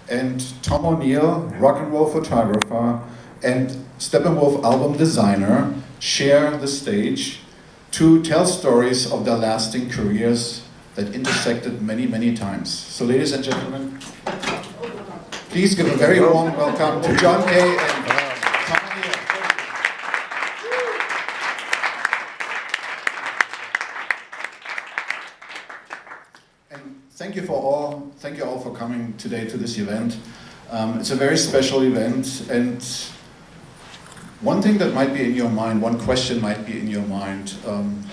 and Tom O'Neill, rock and roll photographer and Steppenwolf album designer, share the stage to tell stories of their lasting careers that intersected many, many times. So ladies and gentlemen, please give a very warm welcome to John Kay and Tom O'Neill. And thank you all for coming today to this event. It's a very special event, and one thing that might be in your mind, one question might be in your mind,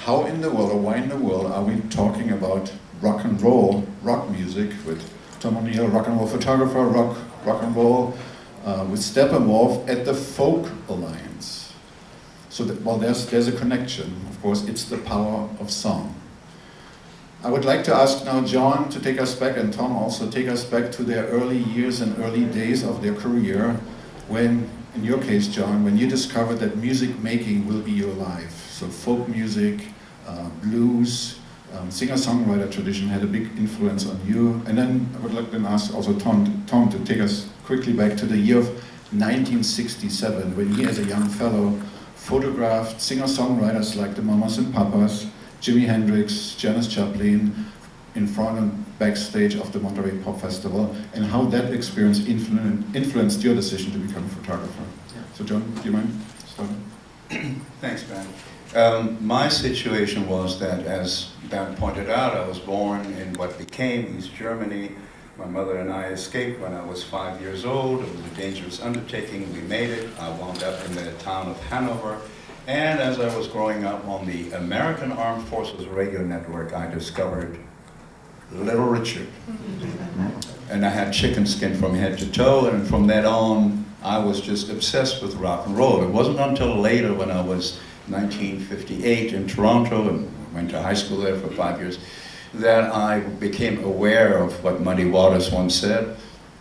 how in the world, or why in the world, are we talking about rock and roll, rock music with Tom O'Neill, rock and roll photographer, rock and roll with Steppenwolf at the Folk Alliance? So that, well, there's a connection. Of course, it's the power of song. I would like to ask now John to take us back, and Tom also, take us back to their early years and early days of their career, when, in your case, John, when you discovered that music making will be your life. So folk music, blues, singer-songwriter tradition had a big influence on you. And then I would like to ask also Tom to take us quickly back to the year of 1967, when he, as a young fellow, photographed singer-songwriters like the Mamas and Papas, Jimi Hendrix, Janis Joplin, in front and backstage of the Monterey Pop Festival, and how that experience influenced your decision to become a photographer. Yeah. So John, do you mind starting? Thanks, Ben. My situation was that, as Ben pointed out, I was born in what became East Germany. My mother and I escaped when I was 5 years old. It was a dangerous undertaking. We made it. I wound up in the town of Hanover. And as I was growing up on the American Armed Forces radio network, I discovered Little Richard. And I had chicken skin from head to toe, and from that on, I was just obsessed with rock and roll. It wasn't until later, when I was 1958 in Toronto, and went to high school there for 5 years, that I became aware of what Muddy Waters once said.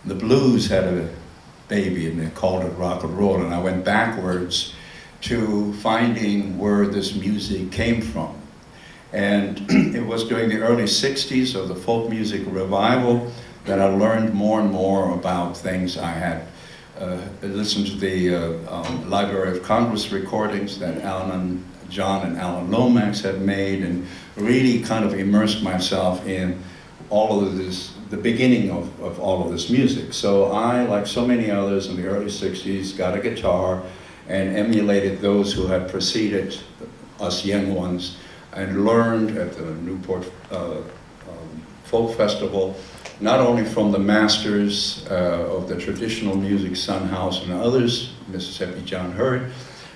The blues had a baby, and they called it rock and roll, and I went backwards to finding where this music came from. And it was during the early 60s of the folk music revival that I learned more and more about things. I had listened to the Library of Congress recordings that John and Alan Lomax had made, and really kind of immersed myself in all of this, the beginning of all of this music. So I, like so many others in the early 60s, got a guitar and emulated those who had preceded us young ones, and learned at the Newport Folk Festival, not only from the masters of the traditional music, Son House and others, Mississippi John Hurd,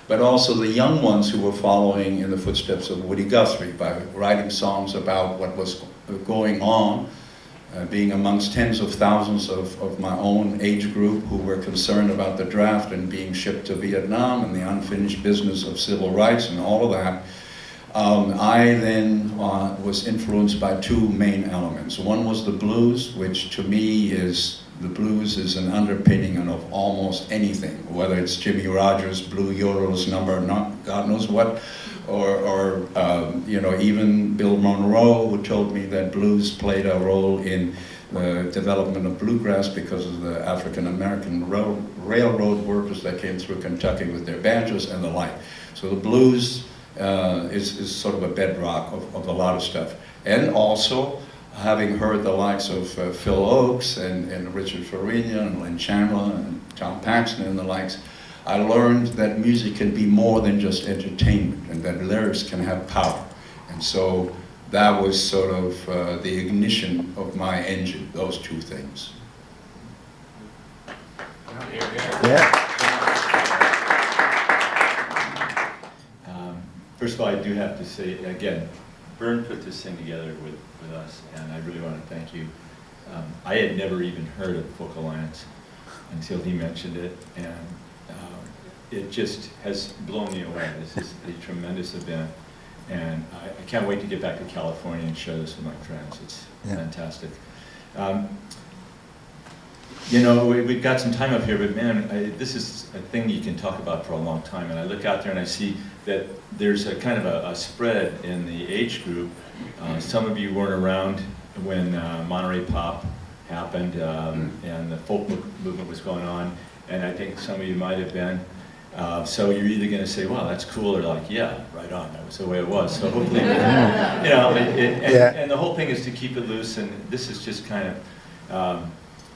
but also the young ones who were following in the footsteps of Woody Guthrie by writing songs about what was going on, being amongst tens of thousands of my own age group who were concerned about the draft and being shipped to Vietnam and the unfinished business of civil rights and all of that. I then was influenced by two main elements. One was the blues, which to me is, the blues is an underpinning of almost anything, whether it's Jimmy Rogers' Blue Yodel's number, not God knows what, or you know, even Bill Monroe, who told me that blues played a role in the development of bluegrass because of the African-American railroad workers that came through Kentucky with their banjos and the like. So the blues is sort of a bedrock of a lot of stuff. And also, having heard the likes of Phil Oakes and Richard Farina and Len Chandler and Tom Paxton and the likes, I learned that music can be more than just entertainment, and that lyrics can have power. And so that was sort of the ignition of my engine, those two things. Yeah. First of all, I do have to say, again, Bernd put this thing together with us, and I really want to thank you. I had never even heard of Folk Alliance until he mentioned it, and it just has blown me away. This is a tremendous event, and I can't wait to get back to California and share this with my friends. It's fantastic. You know, we've got some time up here, but man, this is a thing you can talk about for a long time. And I look out there and I see that there's a kind of a spread in the age group. Some of you weren't around when Monterey Pop happened, and the folk movement was going on, and I think some of you might have been. So you're either going to say, "Well, that's cool," or like, "Yeah, right on. That was the way it was." So hopefully, you know, and the whole thing is to keep it loose. And this is just kind of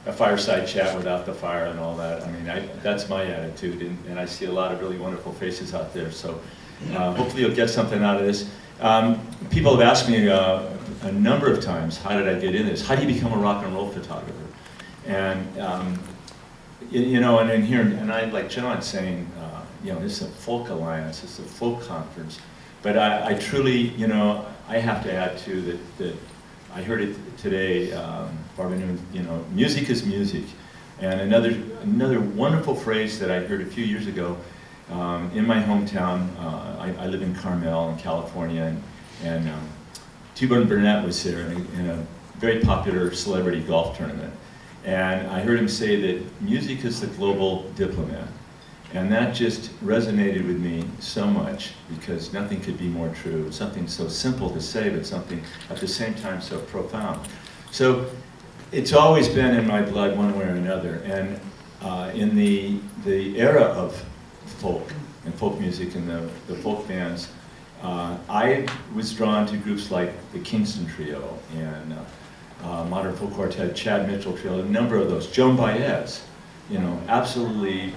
a fireside chat without the fire and all that. I mean, that's my attitude, and I see a lot of really wonderful faces out there. So hopefully, you'll get something out of this. People have asked me a number of times, "How did I get in this? How do you become a rock and roll photographer?" And you know, and in here, and I like John saying, you know, this is a Folk Alliance, it's a folk conference. But I truly, you know, I have to add too that I heard it today, Barbara, you know, music is music. And another wonderful phrase that I heard a few years ago in my hometown. I live in Carmel in California, and T-Bone Burnett was there in a very popular celebrity golf tournament. And I heard him say that music is the global diplomat. And that just resonated with me so much, because nothing could be more true. It's something so simple to say, but something at the same time so profound. So it's always been in my blood one way or another. And in the era of folk and folk music and the folk bands, I was drawn to groups like the Kingston Trio and Modern Folk Quartet, Chad Mitchell Trio, a number of those. Joan Baez, you know, absolutely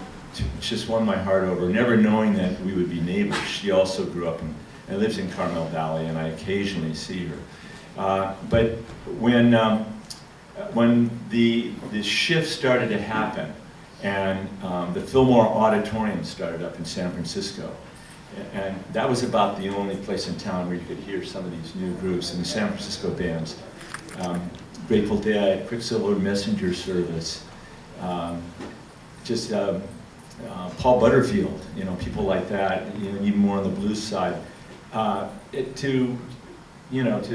just won my heart over, never knowing that we would be neighbors. She also grew up and lives in Carmel Valley, and I occasionally see her. But when the shift started to happen, and the Fillmore Auditorium started up in San Francisco, and that was about the only place in town where you could hear some of these new groups, and the San Francisco bands. Grateful Dead, Quicksilver Messenger Service, Paul Butterfield, you know, people like that, you know, even more on the blues side. To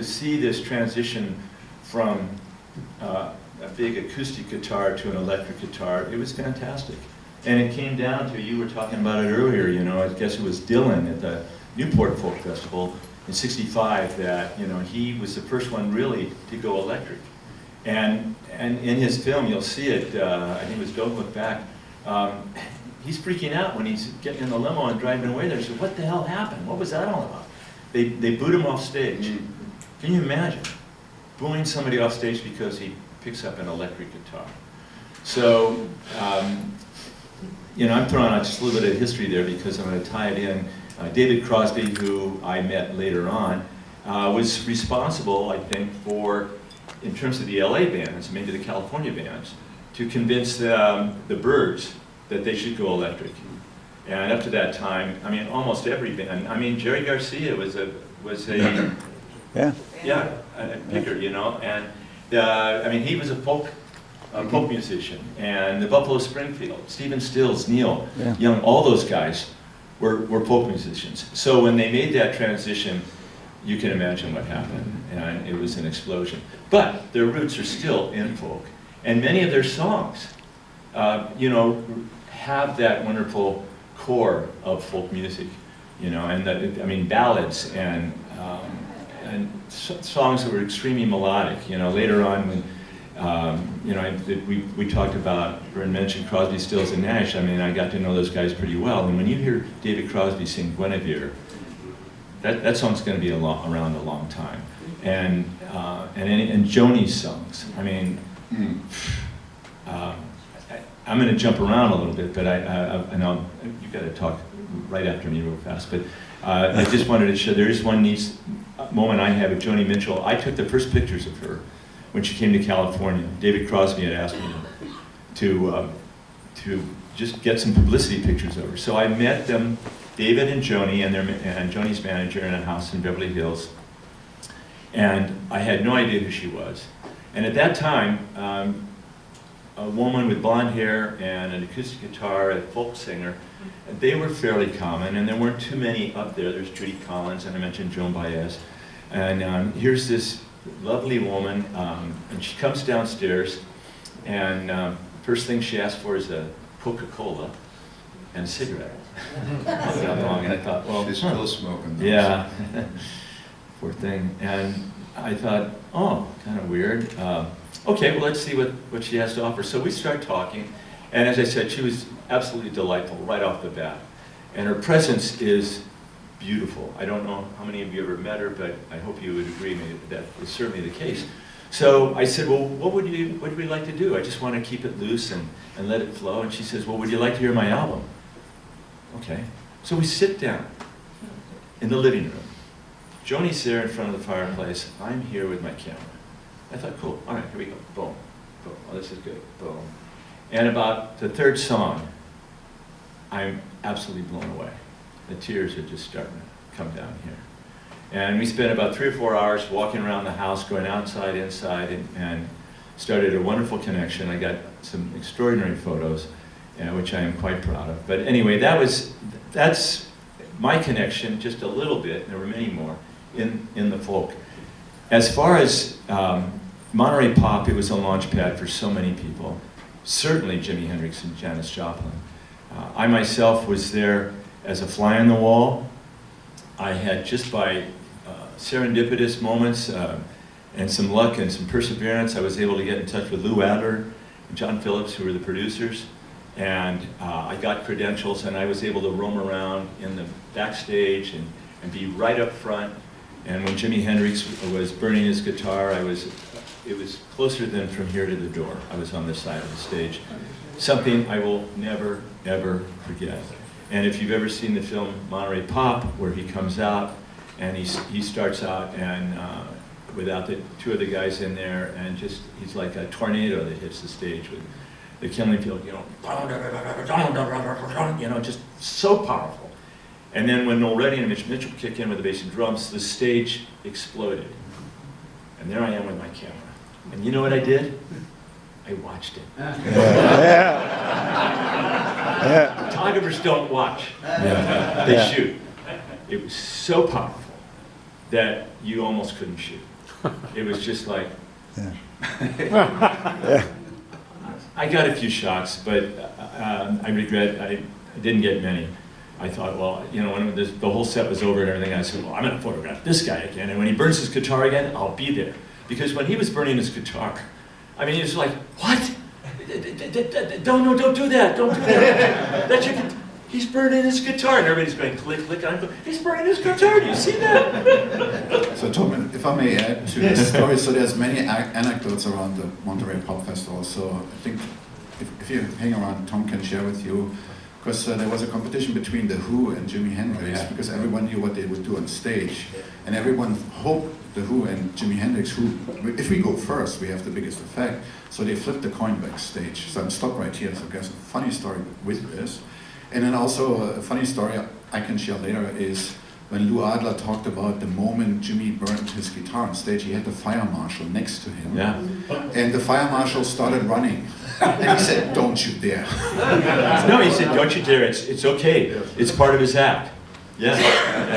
see this transition from a big acoustic guitar to an electric guitar, it was fantastic. And it came down to, you were talking about it earlier, you know, I guess it was Dylan at the Newport Folk Festival in '65 that, you know, he was the first one really to go electric. And in his film, you'll see it, I think it was Don't Look Back, he's freaking out when he's getting in the limo and driving away there. So what the hell happened? What was that all about? They boot him off stage. Can you imagine booing somebody off stage because he picks up an electric guitar? So, you know, I'm throwing out just a little bit of history there because I'm going to tie it in. David Crosby, who I met later on, was responsible, I think, for, in terms of the LA bands, maybe the California bands, to convince the Byrds that they should go electric. And up to that time, I mean, almost every band. I mean, Jerry Garcia was a picker, you know. And I mean, he was a folk musician. And the Buffalo Springfield, Stephen Stills, Neil Young, all those guys were folk musicians. So when they made that transition, you can imagine what happened, and it was an explosion. But their roots are still in folk, and many of their songs, you know, have that wonderful core of folk music, you know, and I mean, ballads and songs that were extremely melodic. You know, later on when you know, we talked about, Bernd mentioned Crosby, Stills, and Nash. I mean, I got to know those guys pretty well. And when you hear David Crosby sing Guinevere, that song's going to be around a long time. And Joni's songs. I mean, I'm going to jump around a little bit, but I know you've got to talk right after me real fast. But I just wanted to show, there is one nice moment I have with Joni Mitchell. I took the first pictures of her when she came to California. David Crosby had asked me to just get some publicity pictures of her. So I met them, David and Joni, and Joni's manager, in a house in Beverly Hills. And I had no idea who she was. And at that time, a woman with blonde hair and an acoustic guitar, a folk singer, they were fairly common, and there weren't too many up there. There's Judy Collins, and I mentioned Joan Baez. And here's this lovely woman, and she comes downstairs, and first thing she asked for is a Coca-Cola and a cigarette. And I thought, well, she's still smoking those. Yeah, poor thing. And I thought, oh, kind of weird. Okay, well, let's see what she has to offer. So we start talking, and as I said, she was absolutely delightful right off the bat. And her presence is beautiful. I don't know how many of you ever met her, but I hope you would agree that is certainly the case. So I said, well, what would we like to do? I just want to keep it loose and let it flow. And she says, well, would you like to hear my album? Okay. So we sit down in the living room. Joni's there in front of the fireplace. I'm here with my camera. I thought, cool. All right, here we go. Boom. Boom. Oh, this is good. Boom. And about the third song, I'm absolutely blown away. The tears are just starting to come down here. And we spent about 3 or 4 hours walking around the house, going outside, inside, and started a wonderful connection. I got some extraordinary photos, which I am quite proud of. But anyway, that's my connection, just a little bit. There were many more in the folk. As far as Monterey Pop, it was a launch pad for so many people. Certainly Jimi Hendrix and Janis Joplin. I myself was there as a fly on the wall. I had, just by serendipitous moments and some luck and some perseverance, I was able to get in touch with Lou Adler and John Phillips, who were the producers, and I got credentials, and I was able to roam around in the backstage and be right up front. And when Jimi Hendrix was burning his guitar, it was closer than from here to the door. I was on this side of the stage. Something I will never, ever forget. And if you've ever seen the film Monterey Pop, where he comes out and he starts out and without the 2 of the guys in there, and just he's like a tornado that hits the stage with the killing field, just so powerful. And then when Noel Redding and Mitch Mitchell kick in with the bass and drums, the stage exploded. And there I am with my camera. And you know what I did? I watched it. Photographers don't watch. They shoot. It was so powerful that you almost couldn't shoot. It was just like... I got a few shots, but I regret I didn't get many. I thought, well, when the whole set was over and everything, I said, well, I'm going to photograph this guy again. And when he burns his guitar again, I'll be there. Because when he was burning his guitar, I mean, he was like, what? Don't do that. Don't do that. He's burning his guitar. And everybody's going, click, click. And I'm going, he's burning his guitar. Do you see that? So Tom, if I may add to this story, so there's many anecdotes around the Monterey Pop Festival. So I think if you hang around, Tom can share with you, because there was a competition between The Who and Jimi Hendrix, because everyone knew what they would do on stage. And everyone hoped The Who and Jimi Hendrix, if we go first, we have the biggest effect. So they flipped the coin backstage. So I'm stopped right here. So I guess a funny story with this. And then also a funny story I can share later is when Lou Adler talked about the moment Jimmy burned his guitar on stage, he had the fire marshal next to him. Yeah. And the fire marshal started running. And he said, don't you dare. No, he said, don't you dare. It's okay. It's part of his act. Yeah.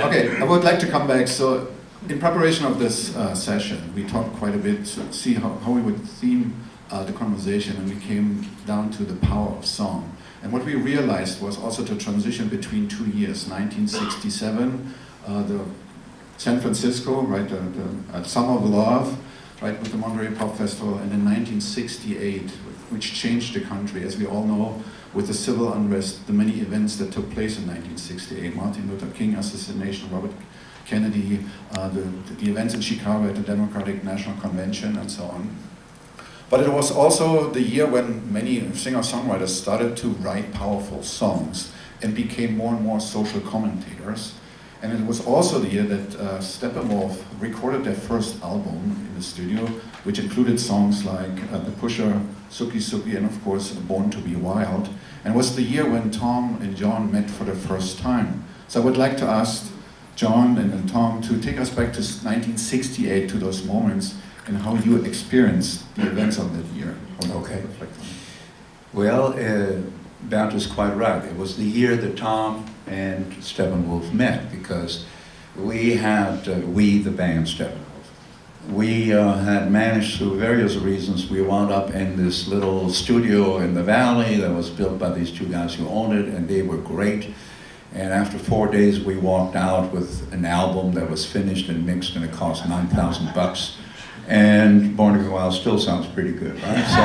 Okay, I would like to come back. So in preparation of this session, we talked quite a bit to see how we would theme the conversation, and we came down to the power of song. And what we realized was also to transition between 2 years, 1967, the San Francisco, right, the Summer of Love, right, with the Monterey Pop Festival, and then 1968, which changed the country, as we all know, with the civil unrest, the many events that took place in 1968, Martin Luther King assassination, Robert Kennedy, the events in Chicago at the Democratic National Convention, and so on. But it was also the year when many singer-songwriters started to write powerful songs and became more and more social commentators. And it was also the year that Steppenwolf recorded their first album in the studio, which included songs like The Pusher, Suki Suki, and of course Born to be Wild. And it was the year when Tom and John met for the first time. So I would like to ask John and Tom to take us back to 1968, to those moments, and how you experienced the events of that year. Okay. Well, Bernd is quite right. It was the year that Tom and Steppenwolf met, because we had, the band Steppenwolf, we had managed, through various reasons, we wound up in this little studio in the valley that was built by these 2 guys who owned it, and they were great. And after 4 days, we walked out with an album that was finished and mixed, and it cost $9,000. And Born to Be Wild still sounds pretty good, right? So,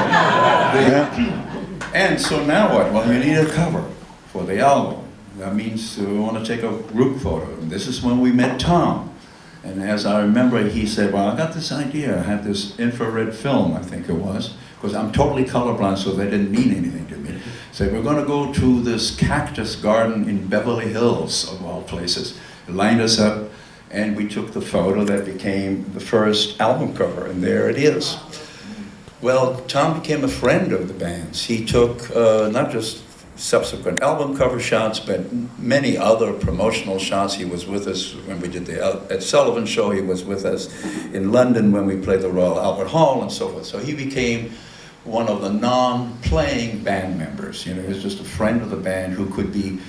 and so now what? Well, you need a cover for the album. That means we want to take a group photo. And this is when we met Tom. And as I remember, he said, well, I got this idea. I have this infrared film, I think it was, because I'm totally colorblind, so that didn't mean anything to me. Said, we're going to go to this cactus garden in Beverly Hills, of all places. He lined us up, and we took the photo that became the first album cover, and there it is. Well, Tom became a friend of the band's. He took not just subsequent album cover shots, but many other promotional shots. He was with us when we did the Ed Sullivan show. He was with us in London when we played the Royal Albert Hall and so forth. So he became one of the non-playing band members. You know, he was just a friend of the band who could be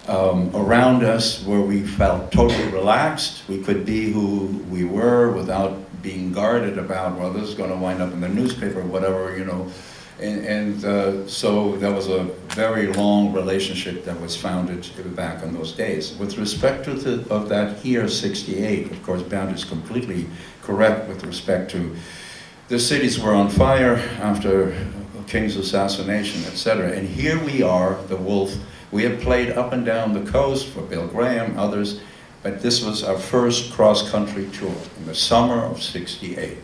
around us where we felt totally relaxed. We could be who we were without being guarded about, well, this is going to wind up in the newspaper or whatever, you know. So there was a very long relationship that was founded back in those days. With respect to that year, 68, of course, Bernd is completely correct with respect to the cities were on fire after King's assassination, etc. And here we are, the Wolf. We had played up and down the coast for Bill Graham, others, but this was our first cross-country tour in the summer of 68.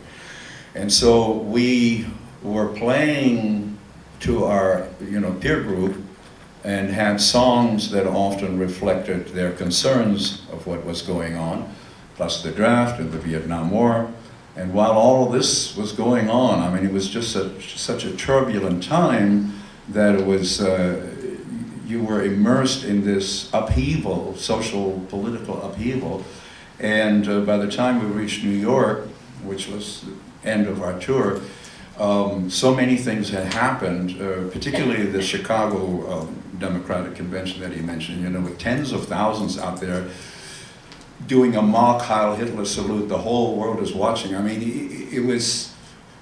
And so we were playing to our, peer group and had songs that often reflected their concerns of what was going on, plus the draft and the Vietnam War. And while all of this was going on, I mean, it was just such a turbulent time that it was, you were immersed in this upheaval, social, political upheaval. And by the time we reached New York, which was the end of our tour, so many things had happened, particularly the Chicago Democratic Convention that he mentioned, with tens of thousands out there doing a mock Heil Hitler salute. The whole world is watching. I mean, it was,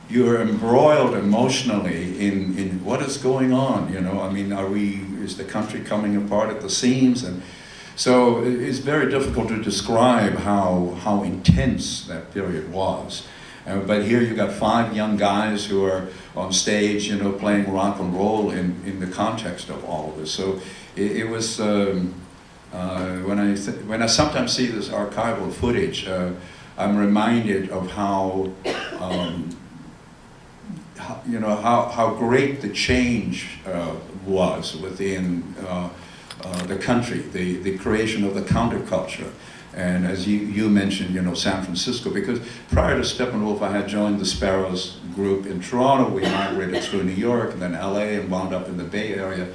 you were embroiled emotionally in what is going on, I mean, is the country coming apart at the seams? And so it's very difficult to describe how intense that period was. But here you got 5 young guys who are on stage, playing rock and roll in the context of all of this. So it was, when I sometimes see this archival footage, I'm reminded of how great the change was within the country, the creation of the counterculture. And as you mentioned, San Francisco, because prior to Steppenwolf, I had joined the Sparrows group in Toronto. We migrated through New York and then LA and wound up in the Bay Area,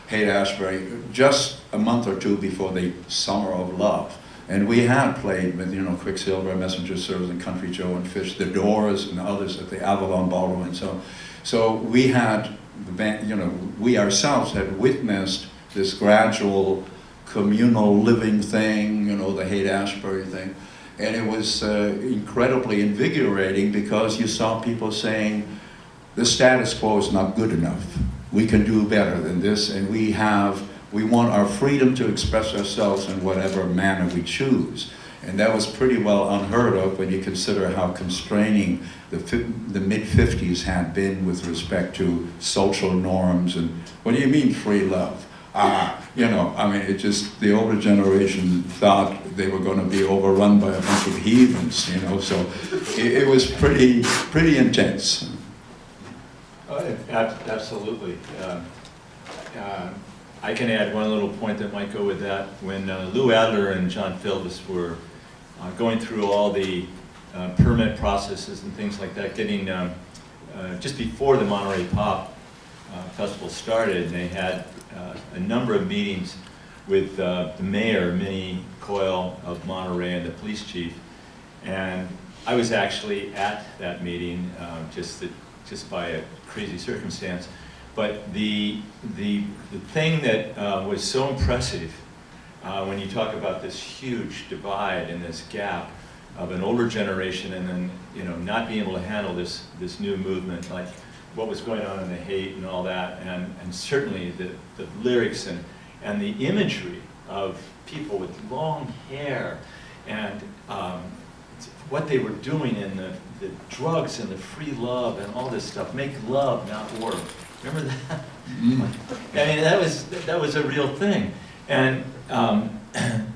Haight-Ashbury, just a month or two before the Summer of Love. And we had played with, Quicksilver, Messenger Service, and Country Joe and Fish, The Doors and others at the Avalon Ballroom and so on. So we had, the band, we ourselves had witnessed this gradual communal living thing, the Haight-Ashbury thing. And it was incredibly invigorating because you saw people saying, the status quo is not good enough. We can do better than this, and we want our freedom to express ourselves in whatever manner we choose. And that was pretty well unheard of when you consider how constraining the mid-50s had been with respect to social norms. And what do you mean free love? I mean, it just, the older generation thought they were going to be overrun by a bunch of heathens, so it was pretty intense. Absolutely. I can add one little point that might go with that. When Lou Adler and John Philbus were going through all the permit processes and things like that, getting, just before the Monterey Pop Festival started, they had a number of meetings with the mayor, Minnie Coyle of Monterey, and the police chief. And I was actually at that meeting, just by a crazy circumstance. But the thing that was so impressive when you talk about this huge divide and this gap of an older generation and then not being able to handle this new movement, like what was going on in the hate and all that, and certainly the lyrics and the imagery of people with long hair, and what they were doing in the drugs and the free love and all this stuff. Make love, not war. Remember that? I mean, that was a real thing. And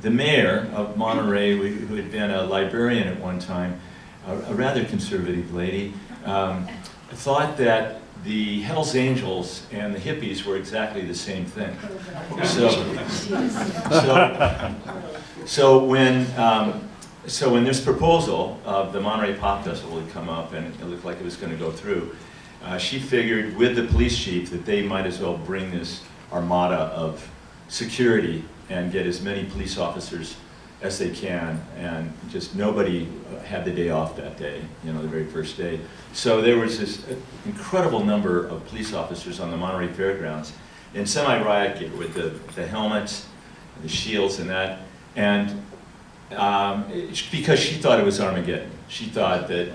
the mayor of Monterey, who had been a librarian at one time, a rather conservative lady, thought that the Hells Angels and the hippies were exactly the same thing. So when this proposal of the Monterey Pop Festival had come up and it looked like it was going to go through, she figured with the police chief that they might as well bring this armada of security and get as many police officers as they can, and just nobody had the day off that day, you know, the very first day. So there was this incredible number of police officers on the Monterey Fairgrounds in semi-riot gear with the helmets, the shields and that, and because she thought it was Armageddon. She thought that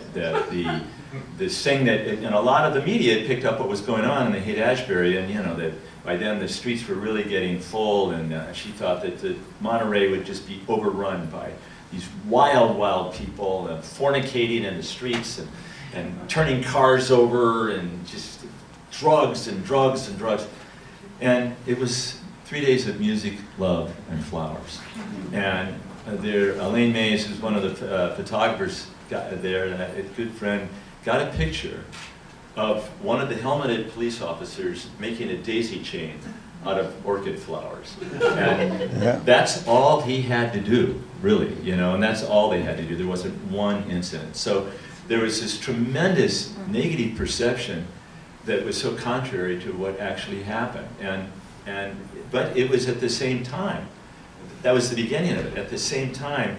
this thing that, and a lot of the media had picked up what was going on in the Haight-Ashbury, and you know, that by then the streets were really getting full, and she thought that Monterey would just be overrun by these wild, wild people fornicating in the streets and turning cars over and just drugs and drugs and drugs. And it was 3 days of music, love, and flowers. And Elaine Mays, who's one of the photographers there, a good friend, got a picture of one of the helmeted police officers making a daisy chain out of orchid flowers. And that's all he had to do, really, you know, and that's all they had to do. There wasn't one incident. So there was this tremendous negative perception that was so contrary to what actually happened. But it was at the same time, that was the beginning of it. At the same time,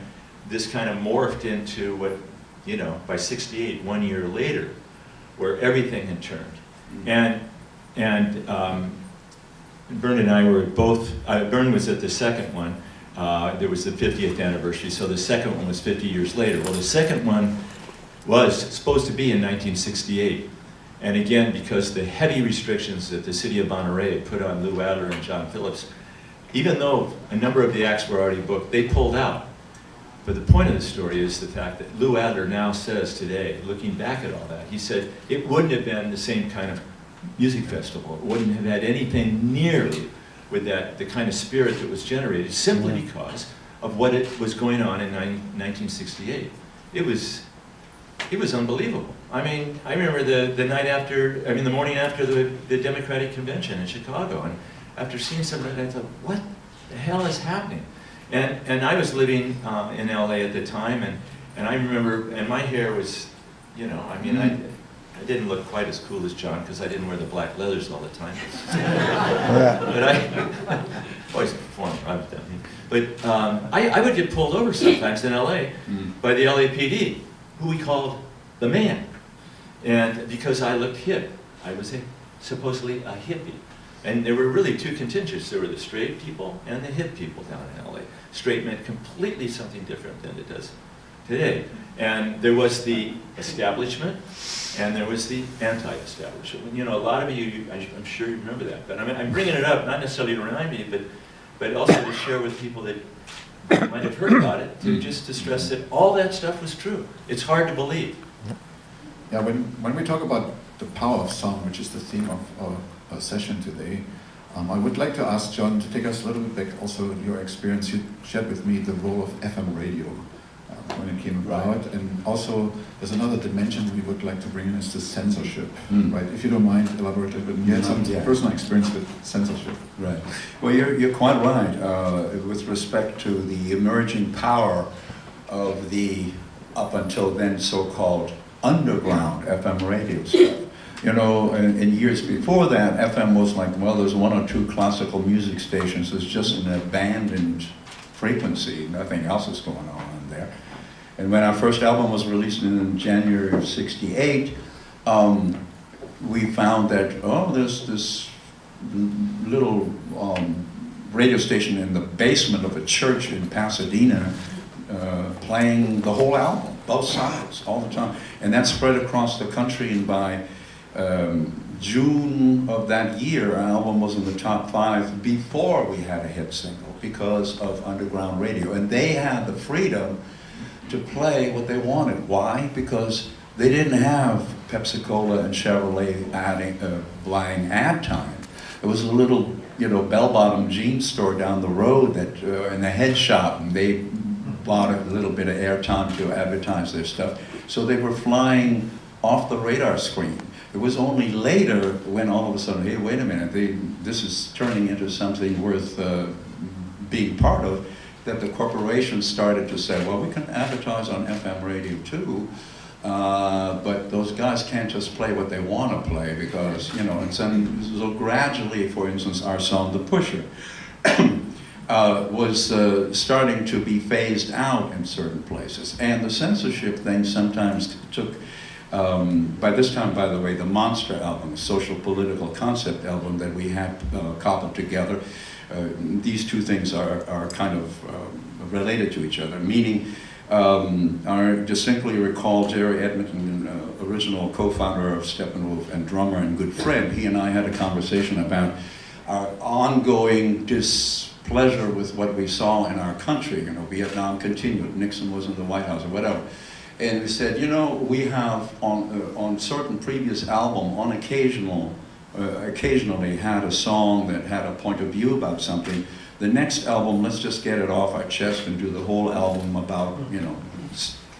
this kind of morphed into what, you know, by '68, 1 year later, where everything had turned. And Bernd and I were both, Bernd was at the second one. There was the 50th anniversary, so the second one was 50 years later. Well, the second one was supposed to be in 1968. And again, because the heavy restrictions that the city of Monterey had put on Lou Adler and John Phillips, even though a number of the acts were already booked, they pulled out. But the point of the story is the fact that Lou Adler now says today, looking back at all that, he said it wouldn't have been the same kind of music festival. It wouldn't have had anything nearly with the kind of spirit that was generated simply because of what it was going on in 1968. It was unbelievable. I mean, I remember the night after, I mean the morning after the Democratic Convention in Chicago, and after seeing some of that, I thought, what the hell is happening? And I was living in LA at the time, and I remember, and my hair was, you know, I mean, I didn't look quite as cool as John because I didn't wear the black leathers all the time. But I always performed, I was down here. But I would get pulled over sometimes in LA by the LAPD, who we called the man. And because I looked hip, I was supposedly a hippie. And there were really two contingents. There were the straight people and the hip people down in LA. Straight meant completely something different than it does today. And there was the establishment, and there was the anti-establishment. You know, a lot of you, I'm sure you remember that. But I'm bringing it up, not necessarily to remind me, but also to share with people that might have heard about it, just to stress that all that stuff was true. It's hard to believe. Yeah, when we talk about the power of sound, which is the theme of our session today, I would like to ask John to take us a little bit back, also your experience. You shared with me the role of FM radio when it came about, and also there's another dimension we would like to bring in, is the censorship, right? If you don't mind, elaborate a little bit. You had some personal experience with censorship. Right. Well, you're quite right with respect to the emerging power of the, up until then, so-called underground FM radio stuff. You know, in years before that, FM was like, well, there's one or two classical music stations. It's just an abandoned frequency. Nothing else is going on there. And when our first album was released in January of '68, we found that, oh, there's this little radio station in the basement of a church in Pasadena playing the whole album, both sides, all the time. And that spread across the country, and by June of that year, our album was in the top 5 before we had a hit single. because of underground radio. And they had the freedom to play what they wanted. Why? Because they didn't have Pepsi-Cola and Chevrolet buying ad time. It was a little, bell-bottom jeans store down the road that, in the head shop, and they bought a little bit of airtime to advertise their stuff. So they were flying off the radar screen. It was only later when all of a sudden, hey, wait a minute, this is turning into something worth being part of, that the corporations started to say, well, we can advertise on FM radio too, but those guys can't just play what they want to play because, and so gradually, for instance, our song, The Pusher, was starting to be phased out in certain places. And the censorship thing sometimes took, by this time, by the way, the Monster album, the social political concept album that we had cobbled together, these two things are kind of related to each other, meaning I distinctly recall Jerry Edmonton, original co-founder of Steppenwolf and drummer and good friend. He and I had a conversation about our ongoing displeasure with what we saw in our country. Vietnam continued, Nixon was in the White House or whatever. And we said, we have on certain previous album, occasionally had a song that had a point of view about something. The next album, let's just get it off our chest and do the whole album about,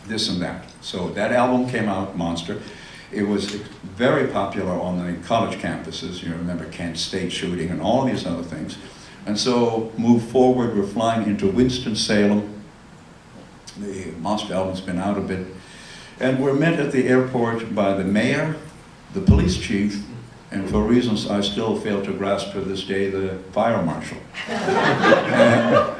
this and that. So that album came out, Monster. It was very popular on the college campuses. You remember Kent State shooting and all these other things. And so, move forward, we're flying into Winston-Salem. The Monster album's been out a bit. And we're met at the airport by the mayor, the police chief, and for reasons I still fail to grasp to this day, the fire marshal. And,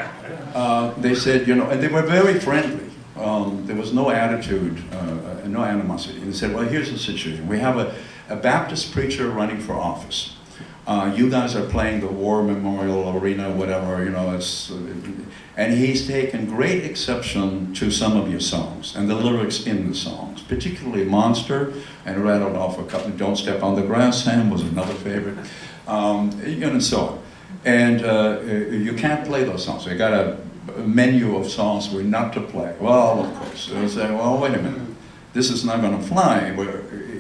they said, and they were very friendly. There was no attitude, no animosity. And they said, well, here's the situation. We have a Baptist preacher running for office. You guys are playing the War Memorial Arena, whatever, and he's taken great exception to some of your songs and the lyrics in the songs, particularly Monster, and rattled off a couple. Don't Step on the Grass, Sam was another favorite, and so on. And you can't play those songs. They got a menu of songs we're not to play. Well, of course, they'll say, well, wait a minute, this is not going to fly.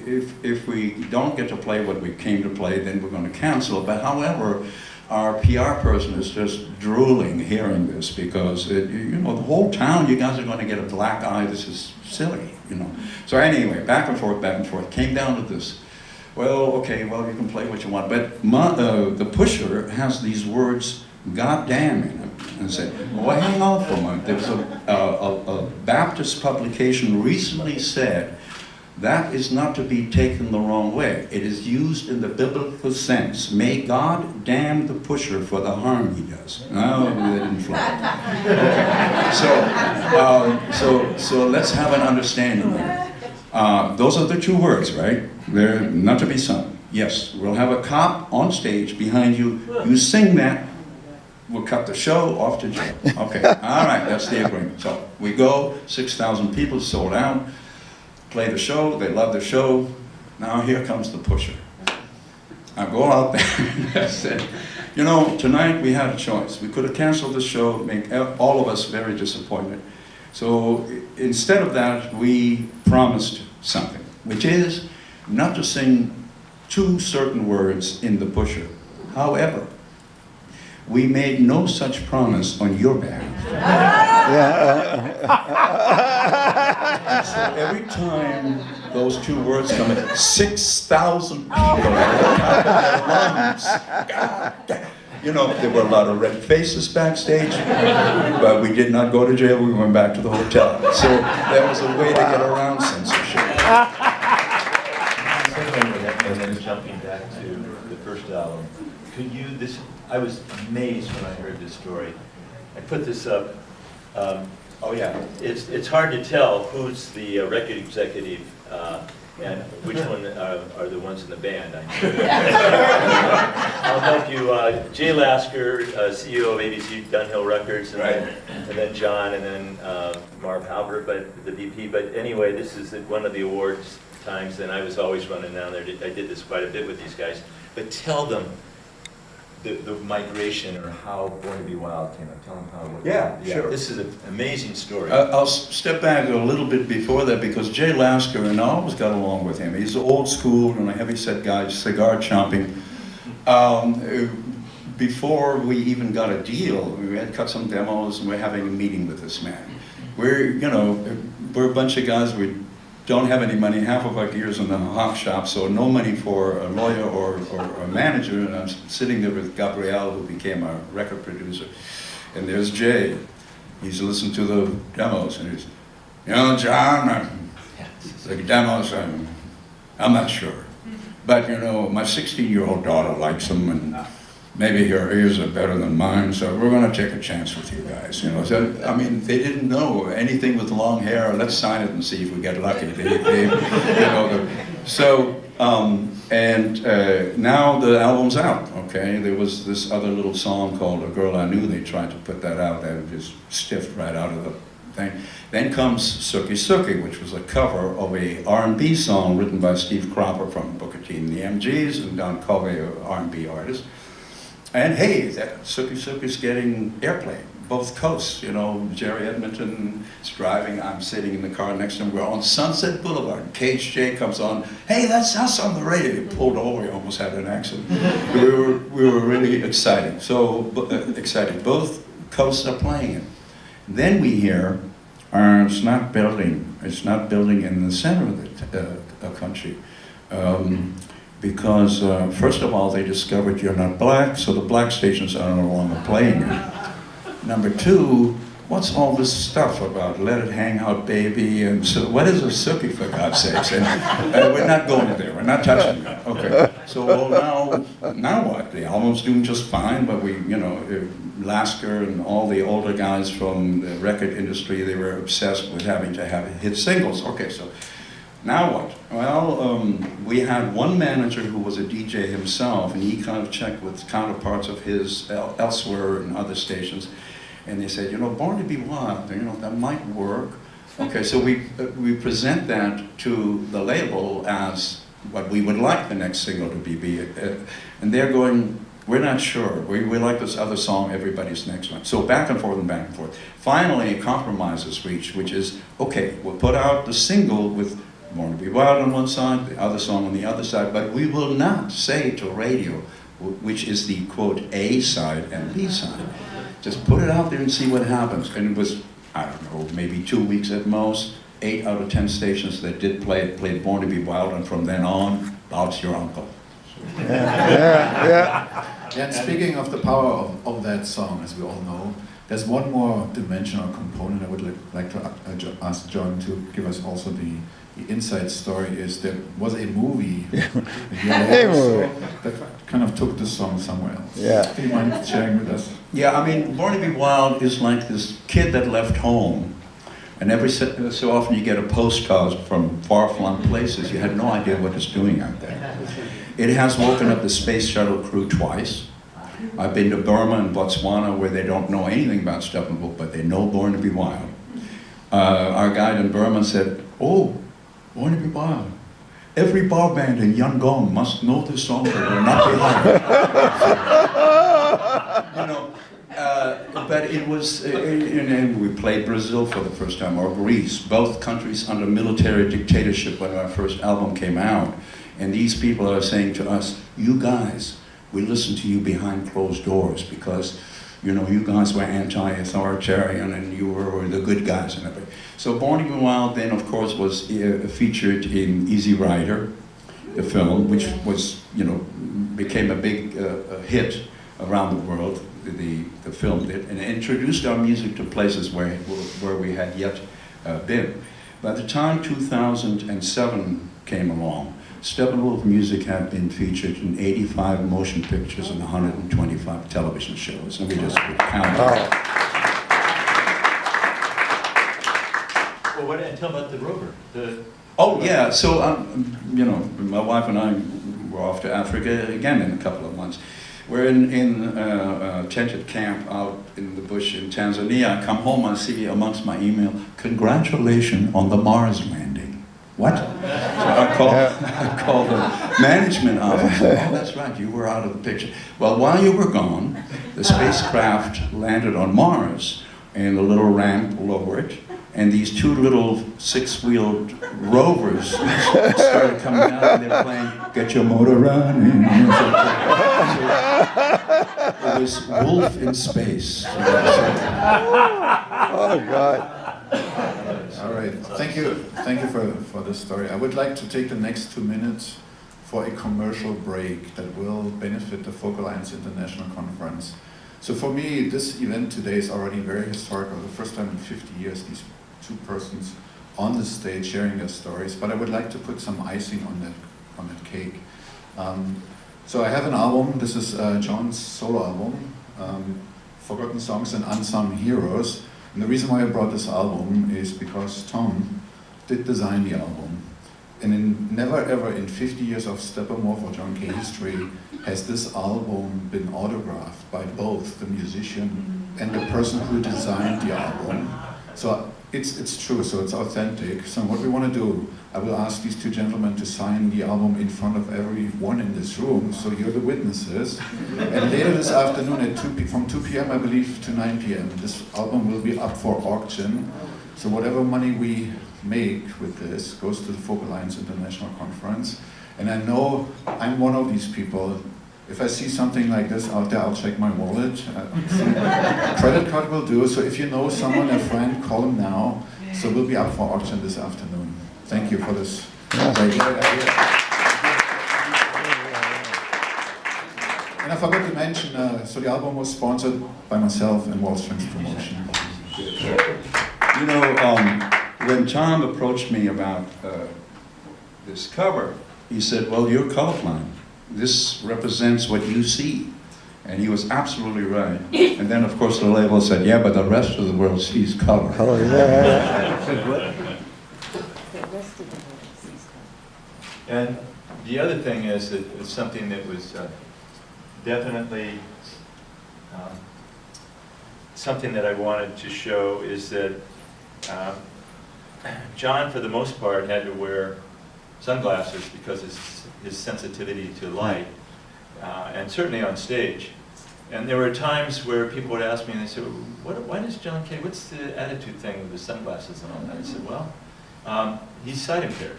If we don't get to play what we came to play, then we're going to cancel. But however, our PR person is just drooling hearing this because, the whole town, you guys are going to get a black eye. This is silly, So anyway, back and forth, came down to this. Well, okay, well, you can play what you want. But the Pusher has these words, God damn, in him. And said, well, hang on for a moment. There was a Baptist publication recently said, that is not to be taken the wrong way. It is used in the biblical sense. May God damn the pusher for the harm he does. No, they didn't fly. Okay. So let's have an understanding here. Those are the two words, right? They're not to be sung. Yes, we'll have a cop on stage behind you. You sing that. We'll cut the show, off to jail. Okay, all right, that's the agreement. So we go, 6,000 people sold out. Play the show, they love the show. Now here comes the Pusher. I go out there and I said, tonight we had a choice. We could have canceled the show, make all of us very disappointed. So instead of that, we promised something, which is not to sing two certain words in the Pusher. However, we made no such promise on your behalf. So every time those two words come in, 6,000 people at the top of their lungs. There were a lot of red faces backstage, but we did not go to jail. We went back to the hotel. So that was a way to get around censorship. And then jumping back to the first album, I was amazed when I heard this story. I put this up. It's hard to tell who's the record executive and which one are the ones in the band. I'll help you. Jay Lasker, CEO of ABC Dunhill Records, and then John, and then Bernd Haber, but the VP. But anyway, this is one of the awards times, and I was always running down there. I did this quite a bit with these guys. But tell them, the migration or how Born to Be Wild came up. Tell them how. Yeah, sure. This is an amazing story. I'll step back a little bit before that because Jay Lasker, and I always got along with him. He's old school and a heavy-set guy, cigar chomping. Before we even got a deal, we had cut some demos and we're having a meeting with this man. We're a bunch of guys, we don't have any money, half of our gear's in the hawk shop, so no money for a lawyer or a manager, and I'm sitting there with Gabriel, who became our record producer, and there's Jay. He's listened to the demos, and he's, John, the demos, I'm not sure. But, my 16-year-old daughter likes them, and maybe her ears are better than mine, so we're going to take a chance with you guys. So, I mean, they didn't know anything with long hair. Let's sign it and see if we get lucky. Now the album's out. Okay, there was this other little song called "A Girl I Knew." They tried to put that out. That just stiffed right out of the thing. Then comes "Sookie Sookie," which was a cover of a R&B song written by Steve Cropper from Booker T and the MGs and Don Covey, an R&B artist. And hey, that Sookie Sookie's getting airplay, both coasts. Jerry Edmonton is driving, I'm sitting in the car next to him, we're on Sunset Boulevard. KHJ comes on, hey, that's us on the radio. He pulled over, we almost had an accident. we were really excited. Excited. Both coasts are playing it. Then we hear, it's not building in the center of the country. Because first of all, they discovered you're not black, so the black stations are no longer playing it. Number two, what's all this stuff about let it hang out, baby, and so what is a sookie, for God's sakes? And we're not going there, we're not touching that. Okay, so well, now what? The album's doing just fine, but we, Lasker and all the older guys from the record industry, they were obsessed with having to have hit singles. Okay, so. Now what? Well, we had one manager who was a DJ himself, and he kind of checked with counterparts of his elsewhere in other stations, and they said, Born to Be Wild, that might work. Okay, so we present that to the label as what we would like the next single to be, and they're going, we're not sure. We like this other song, Everybody's Next One. So back and forth and back and forth. Finally, a compromise is reached, which is, okay, we'll put out the single with Born to Be Wild on one side, the other song on the other side, but we will not say to radio, which is the, quote, A side and B side. Just put it out there and see what happens. And it was, I don't know, maybe 2 weeks at most, 8 out of 10 stations that did play it, played Born to Be Wild, and from then on, Bob's your uncle. Yeah, and speaking of the power of that song, as we all know, there's one more dimension or component I would like to ask John to give us also the inside story is there was a movie that kind of took the song somewhere else. Yeah. Do you mind sharing with us? Yeah, I mean, Born to Be Wild is like this kid that left home, and every so often you get a postcard from far-flung places. You had no idea what it's doing out there. It has woken up the space shuttle crew twice. I've been to Burma and Botswana where they don't know anything about Steppenwolf, but they know Born to Be Wild. Our guide in Burma said, oh, Born to Be Wild. Every bar band in Yangon must know this song or will not be hired. But it was, and we played Brazil for the first time, or Greece, both countries under military dictatorship when our first album came out. And these people are saying to us, you guys, we listen to you behind closed doors because, you guys were anti-authoritarian and you were the good guys and everything. So Born to Be Wild then, of course, was featured in Easy Rider, the film, which was, became a big hit around the world, the film did, and introduced our music to places where we had yet been. By the time 2007 came along, Steppenwolf music had been featured in 85 motion pictures and 125 television shows, and we just could count it. Well, and tell about the rover. Oh yeah, so my wife and I were off to Africa again in a couple of months. We're in a tented camp out in the bush in Tanzania. I come home, I see amongst my email, congratulations on the Mars landing. What? So I called the management office. Oh, that's right, you were out of the picture. Well, while you were gone, the spacecraft landed on Mars, and a little ramp lowered it, and these two little six-wheeled rovers started coming out, and they were playing "Get Your Motor Running." It was Wolf in Space. Oh, God. All right, thank you for this story. I would like to take the next 2 minutes for a commercial break that will benefit the Folk Alliance International Conference. So for me, this event today is already very historical. The first time in 50 years, these two persons on the stage sharing their stories. But I would like to put some icing on that cake. So I have an album. This is John's solo album, Forgotten Songs and Unsung Heroes. And the reason why I brought this album is because Tom did design the album. And never ever in 50 years of Steppenwolf or John Kay history has this album been autographed by both the musician and the person who designed the album. So it's true, so it's authentic. So what we want to do, I will ask these two gentlemen to sign the album in front of everyone in this room, so you're the witnesses. And later this afternoon at from 2 p.m. I believe to 9 p.m. this album will be up for auction. So whatever money we make with this goes to the Folk Alliance International Conference. And I know I'm one of these people. If I see something like this out there, I'll check my wallet. Credit card will do. So if you know someone, a friend, call them now. So we'll be up for auction this afternoon. Thank you for this great idea. And I forgot to mention, so the album was sponsored by myself and Wall Strings Promotion. You know, when Tom approached me about this cover, he said, well, you're colorblind. This represents what you see. And he was absolutely right. And then, of course, the label said, yeah, but the rest of the world sees color. Oh, yeah. And the other thing is that it's something that was definitely something that I wanted to show is that John, for the most part, had to wear sunglasses because his sensitivity to light, and certainly on stage. And there were times where people would ask me, and they said, why does John Kay, what's the attitude thing with the sunglasses and all that? I said, well, he's sight impaired.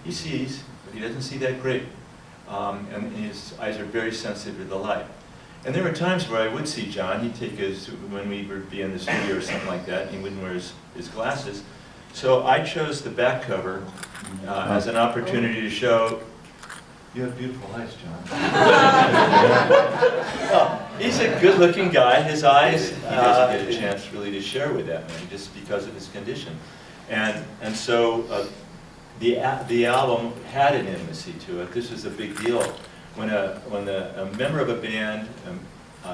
He sees, but he doesn't see that great. And his eyes are very sensitive to the light. And there were times where I would see John, he'd take his, when we would be in the studio or something like that, and he wouldn't wear his glasses. So I chose the back cover as an opportunity to show, you have beautiful eyes, John. Well, he's a good-looking guy. His eyes, he doesn't get a chance really to share with that many just because of his condition. And so the album had an intimacy to it. This was a big deal. When a member of a band,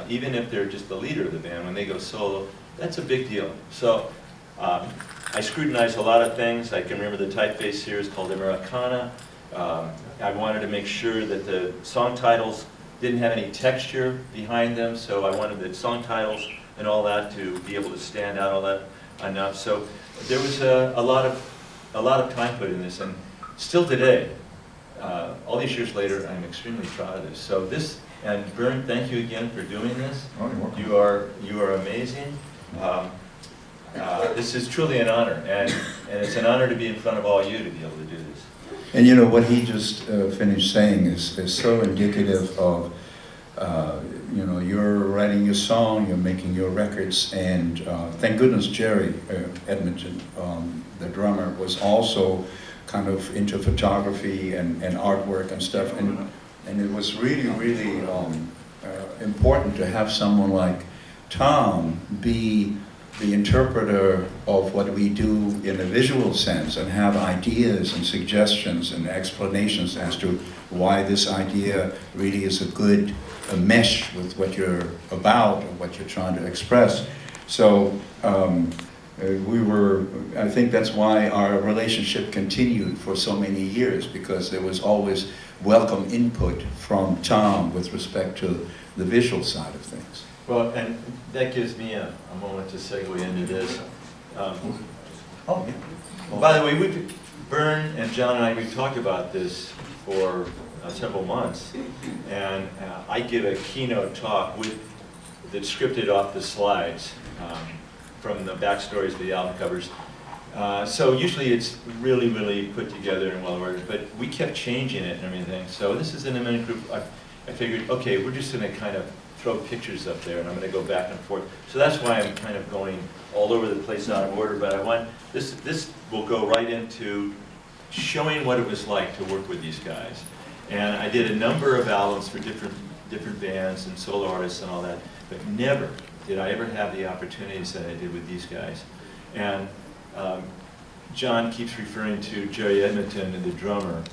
even if they're just the leader of the band, when they go solo, that's a big deal. So I scrutinized a lot of things. I can remember the typeface here is called Americana. I wanted to make sure that the song titles didn't have any texture behind them, so I wanted the song titles and all that to be able to stand out all that enough. So there was a lot of time put in this, and still today, all these years later, I'm extremely proud of this. So this, and Bernd, thank you again for doing this. Oh, you're welcome. You are amazing. This is truly an honor, and it's an honor to be in front of all you to be able to do this. And you know, what he just finished saying is so indicative of, you know, you're writing your song, you're making your records, and thank goodness Jerry Edmonton, the drummer, was also kind of into photography and artwork and stuff, and it was really, really important to have someone like Tom be the interpreter of what we do in a visual sense and have ideas and suggestions and explanations as to why this idea really is a good mesh with what you're about or what you're trying to express. So I think that's why our relationship continued for so many years, because there was always welcome input from Tom with respect to the visual side of things. Well, and that gives me a moment to segue into this. Oh, yeah. By the way, Bernd and John and I, we've talked about this for several months, and I give a keynote talk that's scripted off the slides from the backstories of the album covers. So usually it's really, really put together and well ordered, but we kept changing it and everything. So this is an imminent group. I figured, okay, we're just going to kind of throw pictures up there, and I'm going to go back and forth. So that's why I'm kind of going all over the place out of order, but I want, this will go right into showing what it was like to work with these guys. And I did a number of albums for different bands and solo artists and all that, but never did I ever have the opportunities that I did with these guys. And John keeps referring to Jerry Edmonton, the drummer,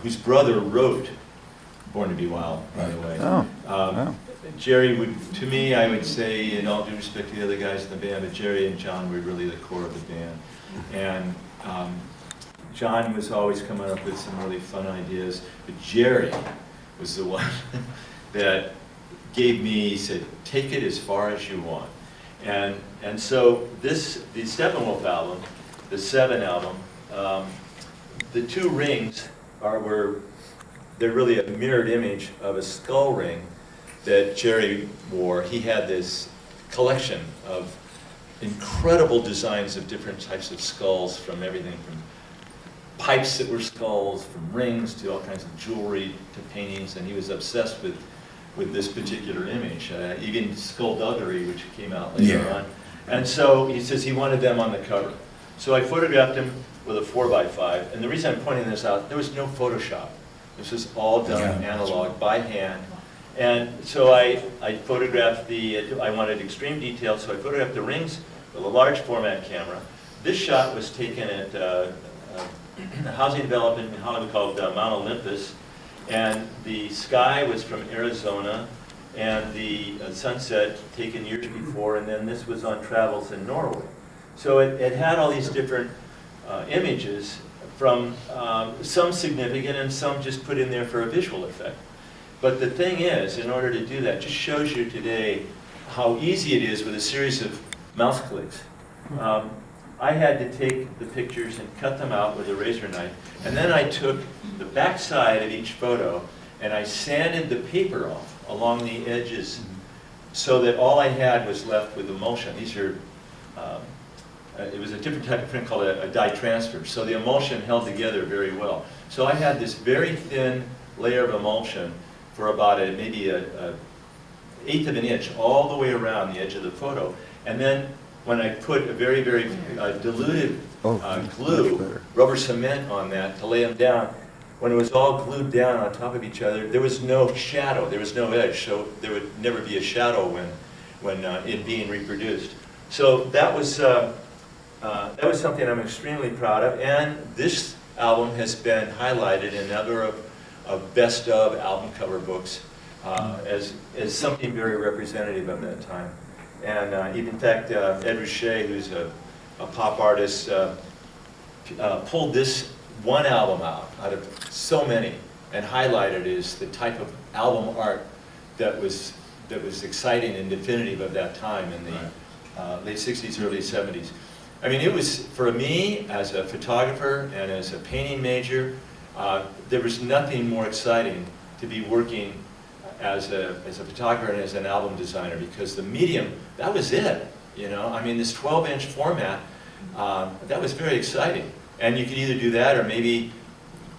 whose brother wrote Born to Be Wild, by the way. Oh. Wow. Jerry would, to me, I would say, in all due respect to the other guys in the band, but Jerry and John were really the core of the band. And John was always coming up with some really fun ideas, but Jerry was the one that gave me, he said, take it as far as you want. And so the Steppenwolf album, the 7 album, the 2 rings they're really a mirrored image of a skull ring that Jerry wore. He had this collection of incredible designs of different types of skulls, from everything from pipes that were skulls, from rings to all kinds of jewelry to paintings, and he was obsessed with this particular image, even skullduggery, which came out later on. And so he says he wanted them on the cover. So I photographed him with a 4x5, and the reason I'm pointing this out, there was no Photoshop. This was all done analog, by hand. And so I photographed I wanted extreme detail, so I photographed the rings with a large format camera. This shot was taken at a housing development in Hollywood called Mount Olympus, and the sky was from Arizona, and the sunset taken years before, and then this was on travels in Norway. So it had all these different images, from some significant and some just put in there for a visual effect. But the thing is, in order to do that, just shows you today how easy it is with a series of mouse clicks. I had to take the pictures and cut them out with a razor knife, and then I took the back side of each photo and I sanded the paper off along the edges so that all I had was left with emulsion. These are, it was a different type of print called a dye transfer, so the emulsion held together very well. So I had this very thin layer of emulsion for about maybe an 1/8 of an inch all the way around the edge of the photo, and then when I put a very, very diluted glue, rubber cement on that to lay them down, when it was all glued down on top of each other, there was no shadow, there was no edge, so there would never be a shadow when it being reproduced. So that was something I'm extremely proud of, and this album has been highlighted in a number of best of album cover books as something very representative of that time. And in fact, Ed Ruscha, who's a pop artist, pulled this one album out of so many and highlighted it as the type of album art that was exciting and definitive of that time in the late 60s, early 70s. I mean, it was, for me, as a photographer and as a painting major, there was nothing more exciting to be working as a photographer and as an album designer, because the medium, that was it, you know? I mean, this 12-inch format, that was very exciting. And you could either do that or maybe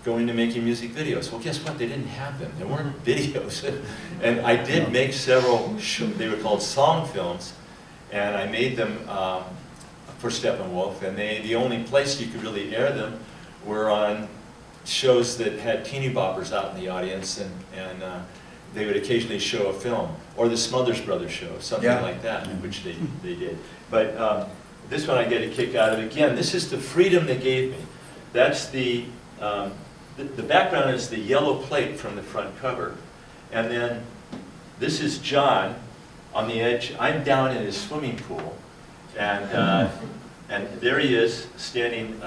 go into making music videos. Well, guess what? They didn't have them. There weren't videos. And I did make several, they were called song films, and I made them for Steppenwolf, and the only place you could really air them were on shows that had teeny boppers out in the audience, and they would occasionally show a film, or the Smothers Brothers show, something like that, which they did. But this one I get a kick out of. Again, this is the freedom they gave me. That's the background is the yellow plate from the front cover, and then this is John on the edge. I'm down in his swimming pool, and there he is standing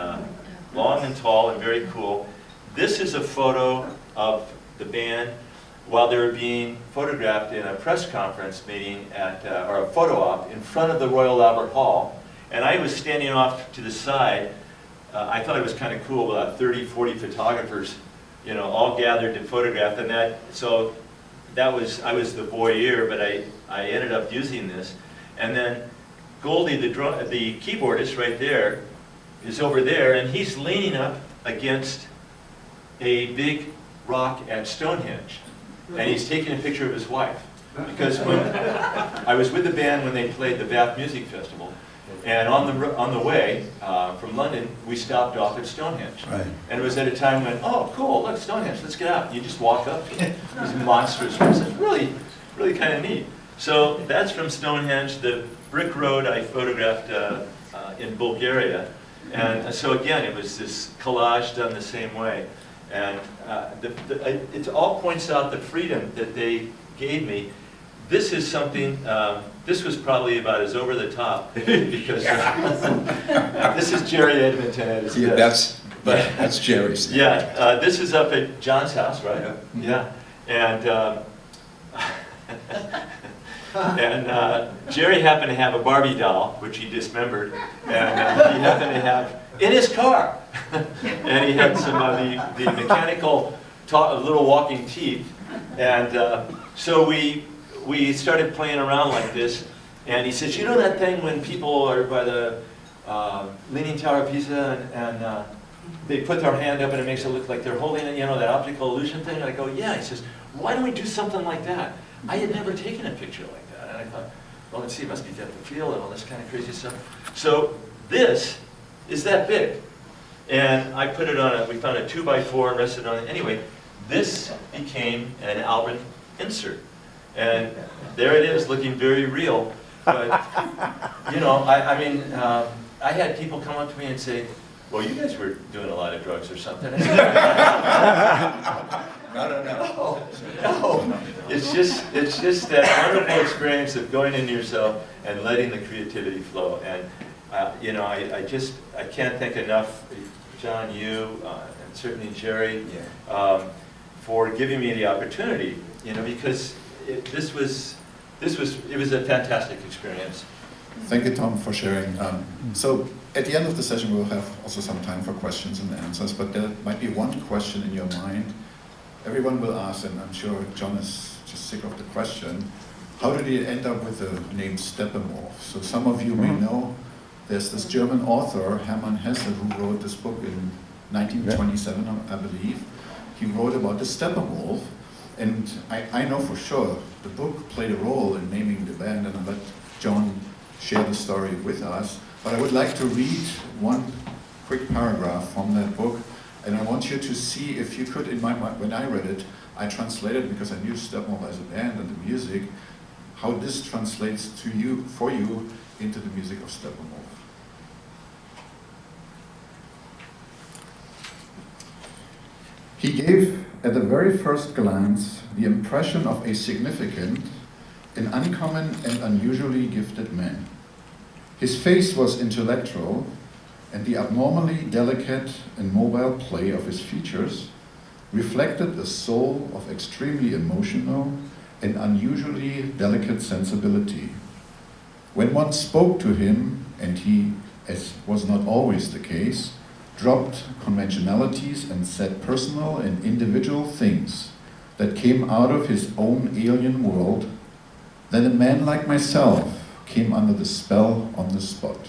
long and tall and very cool. This is a photo of the band while they were being photographed in a press conference meeting or a photo op in front of the Royal Albert Hall. And I was standing off to the side I thought it was kind of cool, about 30, 40 photographers, you know, all gathered to photograph, and so I was the voyeur, but I ended up using this. And then Goldie, the keyboardist right there, is over there, and he's leaning up against a big rock at Stonehenge, and he's taking a picture of his wife. Because when I was with the band when they played the Bath Music Festival, and on the way from London, we stopped off at Stonehenge. Right. And it was at a time when, oh, cool, look, Stonehenge, let's get out. You just walk up to it. These monstrous rocks. It's really, really kind of neat. So that's from Stonehenge. The brick road I photographed in Bulgaria. And so again, it was this collage done the same way. And it all points out the freedom that they gave me. This is something, this was probably about as over the top, because this is Jerry Edmonton at his best. That's Jerry's. Yeah, this is up at John's house, right? Yeah. And Jerry happened to have a Barbie doll, which he dismembered, and he happened to have in his car. And he had some of the mechanical little walking teeth. And so we started playing around like this. And he says, you know that thing when people are by the Leaning Tower of Pisa and they put their hand up and it makes it look like they're holding it, you know, that optical illusion thing? And I go, yeah. He says, why don't we do something like that? I had never taken a picture like that. And I thought, well, let's see, it must be depth of field and all this kind of crazy stuff. So this is that big. And I put it on we found a 2x4 and rested on it. Anyway, this became an album insert. And there it is, looking very real. But, you know, I mean, I had people come up to me and say, well, you guys were doing a lot of drugs or something. No. It's just that wonderful experience of going into yourself and letting the creativity flow. And, you know, I can't thank enough, John, you, and certainly Jerry, for giving me the opportunity, you know, because it was a fantastic experience. Thank you, Tom, for sharing. So at the end of the session, we'll have also some time for questions and answers, but there might be one question in your mind. Everyone will ask, and I'm sure John is just sick of the question, how did he end up with the name Steppenwolf? So some of you may know there's this German author, Hermann Hesse, who wrote this book in 1927, I believe. He wrote about the Steppenwolf, and I know for sure the book played a role in naming the band, and I'll let John share the story with us. But I would like to read one quick paragraph from that book, and I want you to see if you could, in my mind, when I read it, I translated because I knew Steppenwolf as a band and the music, how this translates to you, for you, into the music of Steppenwolf. He gave, at the very first glance, the impression of a significant, an uncommon and unusually gifted man. His face was intellectual, and the abnormally delicate and mobile play of his features reflected a soul of extremely emotional and unusually delicate sensibility. When one spoke to him, and he, as was not always the case, dropped conventionalities and said personal and individual things that came out of his own alien world, then a man like myself came under the spell on the spot.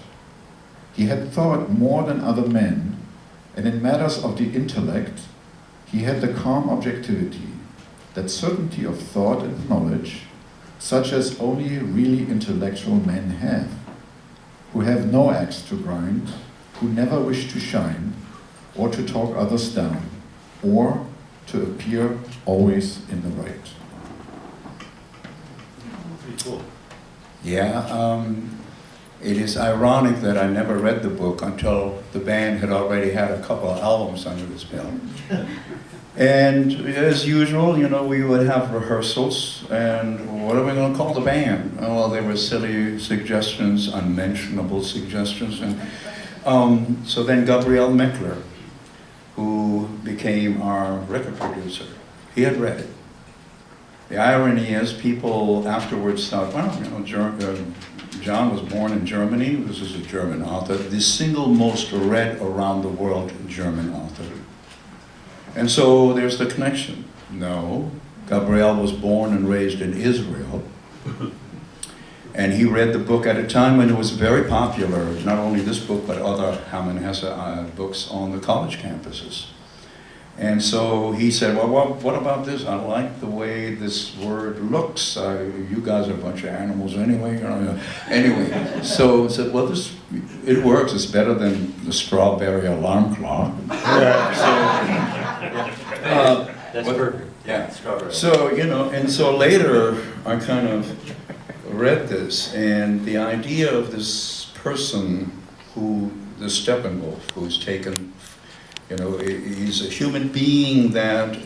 He had thought more than other men, and in matters of the intellect, he had the calm objectivity, that certainty of thought and knowledge, such as only really intellectual men have, who have no axe to grind, who never wish to shine, or to talk others down, or to appear always in the right. Pretty cool. Yeah, it is ironic that I never read the book until the band had already had a couple of albums under its belt. And as usual, you know, we would have rehearsals, and what are we going to call the band? Oh, well, there were silly suggestions, unmentionable suggestions, and so then Gabriel Meckler, who became our record producer, he had read it. The irony is, people afterwards thought, well, you know, John was born in Germany. This is a German author, the single most read around the world German author. And so there's the connection. No, Gabriel was born and raised in Israel. And he read the book at a time when it was very popular, not only this book, but other Hermann Hesse books on the college campuses. And so he said, well, what about this? I like the way this word looks. You guys are a bunch of animals anyway. You know. Anyway, so he said, well, it works. It's better than the strawberry alarm clock. That's perfect. Yeah. Strawberry. So, you know, and so later I kind of read this, and the idea of this person the Steppenwolf, who's taken, you know, he's a human being that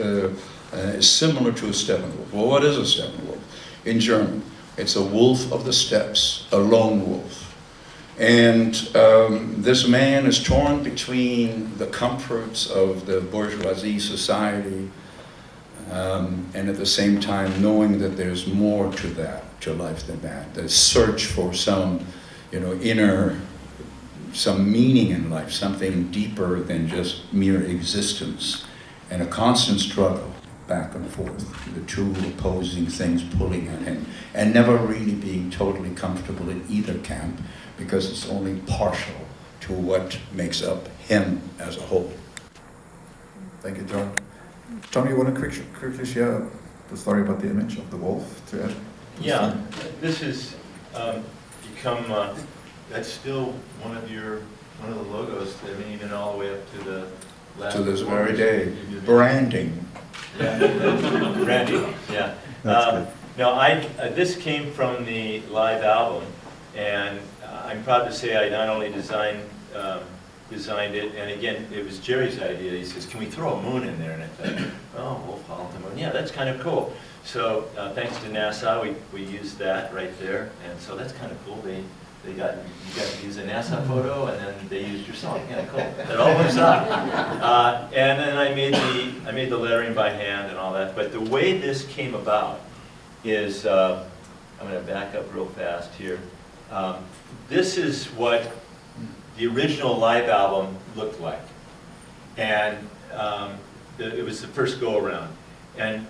is similar to a Steppenwolf. Well, what is a Steppenwolf? In German, it's a wolf of the steppes, a lone wolf. And this man is torn between the comforts of the bourgeoisie society and at the same time knowing that there's more to life than that. The search for some, you know, some meaning in life, something deeper than just mere existence, and a constant struggle back and forth, the two opposing things pulling at him, and never really being totally comfortable in either camp, because it's only partial to what makes up him as a whole. Thank you, John. John, you want to quickly share the story about the image of the wolf to add? Yeah, this has become, that's still one of the logos, I mean, even all the way up to the last. To this very day, branding. Yeah, branding, yeah. No, this came from the live album, and I'm proud to say I not only designed it, and again, it was Jerry's idea. He says, can we throw a moon in there? And I thought, oh, Wolf Hall the moon. Yeah, that's kind of cool. So thanks to NASA, we used that right there, and so that's kind of cool. You got to use a NASA photo, and then they used your song. Yeah, cool. It all works out. And then I made the lettering by hand and all that. But the way this came about is, I'm going to back up real fast here. This is what the original live album looked like, and it was the first go around. And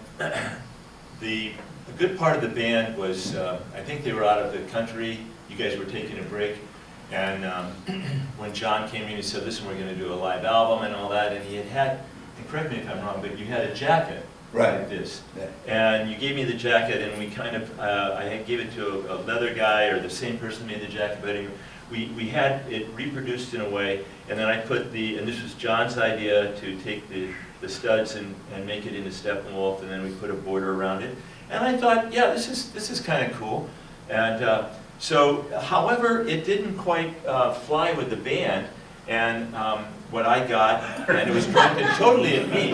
the good part of the band was, I think they were out of the country. You guys were taking a break, and when John came in, he said, listen, we're going to do a live album and all that, and he had, and correct me if I'm wrong, but you had a jacket like this. Yeah. And you gave me the jacket, and we kind of, I gave it to a leather guy, or the same person made the jacket, but anyway, we had it reproduced in a way, and then I put and this was John's idea, to take the studs and make it into Steppenwolf, and then we put a border around it. And I thought, yeah, this is kind of cool. And so, however, it didn't quite fly with the band, and what I got, and it was directed totally at me.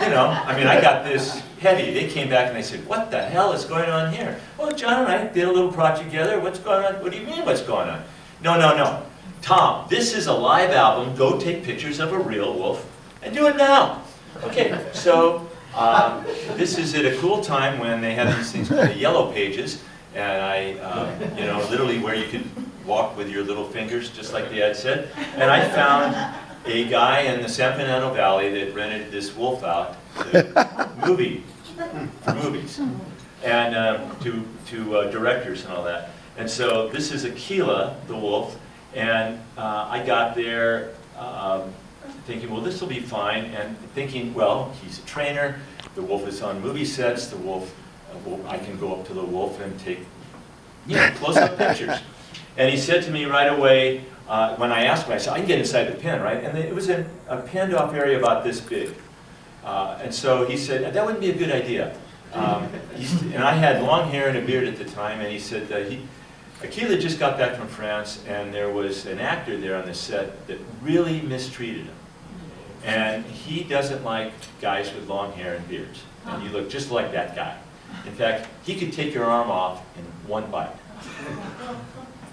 You know, I mean, I got this heavy. They came back and they said, what the hell is going on here? Well, John and I did a little project together. What's going on? What do you mean, what's going on? No. Tom, this is a live album. Go take pictures of a real wolf and do it now. Okay, so this is at a cool time when they had these things called the yellow pages, and I, you know, literally where you could walk with your little fingers, just like the ad said. And I found a guy in the San Fernando Valley that rented this wolf out to for movies, and to directors and all that. And so this is Aquila, the wolf, and I got there thinking, well, this will be fine, and thinking, well, he's a trainer, the wolf is on movie sets, the wolf, I can go up to the wolf and take, you know, close-up pictures. And he said to me right away, when I asked him, I said, I can get inside the pen, right? And it was a penned-off area about this big. And so he said, that wouldn't be a good idea. And I had long hair and a beard at the time, and he said, Aquila just got back from France, and there was an actor there on the set that really mistreated him. And he doesn't like guys with long hair and beards. And you look just like that guy. In fact, he could take your arm off in one bite.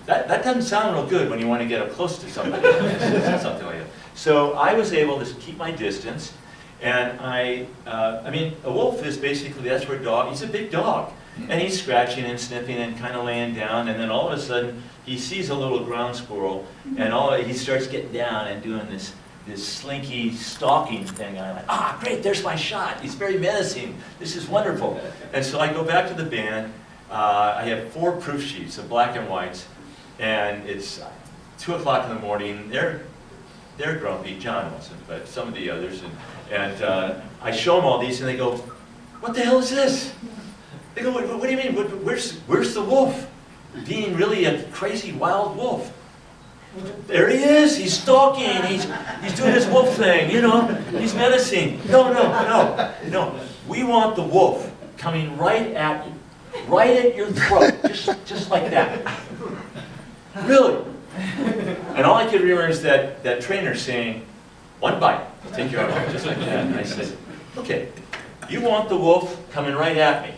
That doesn't sound real good when you want to get up close to somebody. Something like that. So I was able to keep my distance, and I mean, a wolf is basically, that's where he's a big dog. And he's scratching and sniffing and kind of laying down, and then all of a sudden he sees a little ground squirrel, and he starts getting down and doing this slinky stalking thing. And I'm like, ah, great, there's my shot. He's very menacing. This is wonderful. And so I go back to the band. I have 4 proof sheets of black and whites, and it's 2 o'clock in the morning. They're grumpy. John wasn't, but some of the others. And I show them all these, and they go, "What the hell is this?" They go, "What do you mean? Where's the wolf? Being really a crazy wild wolf." There he is. He's stalking. He's doing his wolf thing. You know, he's menacing. No. We want the wolf coming right at you, right at your throat, just like that. Really. And all I could remember is that trainer saying, "One bite, I'll take your arm off," just like that. And I said, "Okay, you want the wolf coming right at me.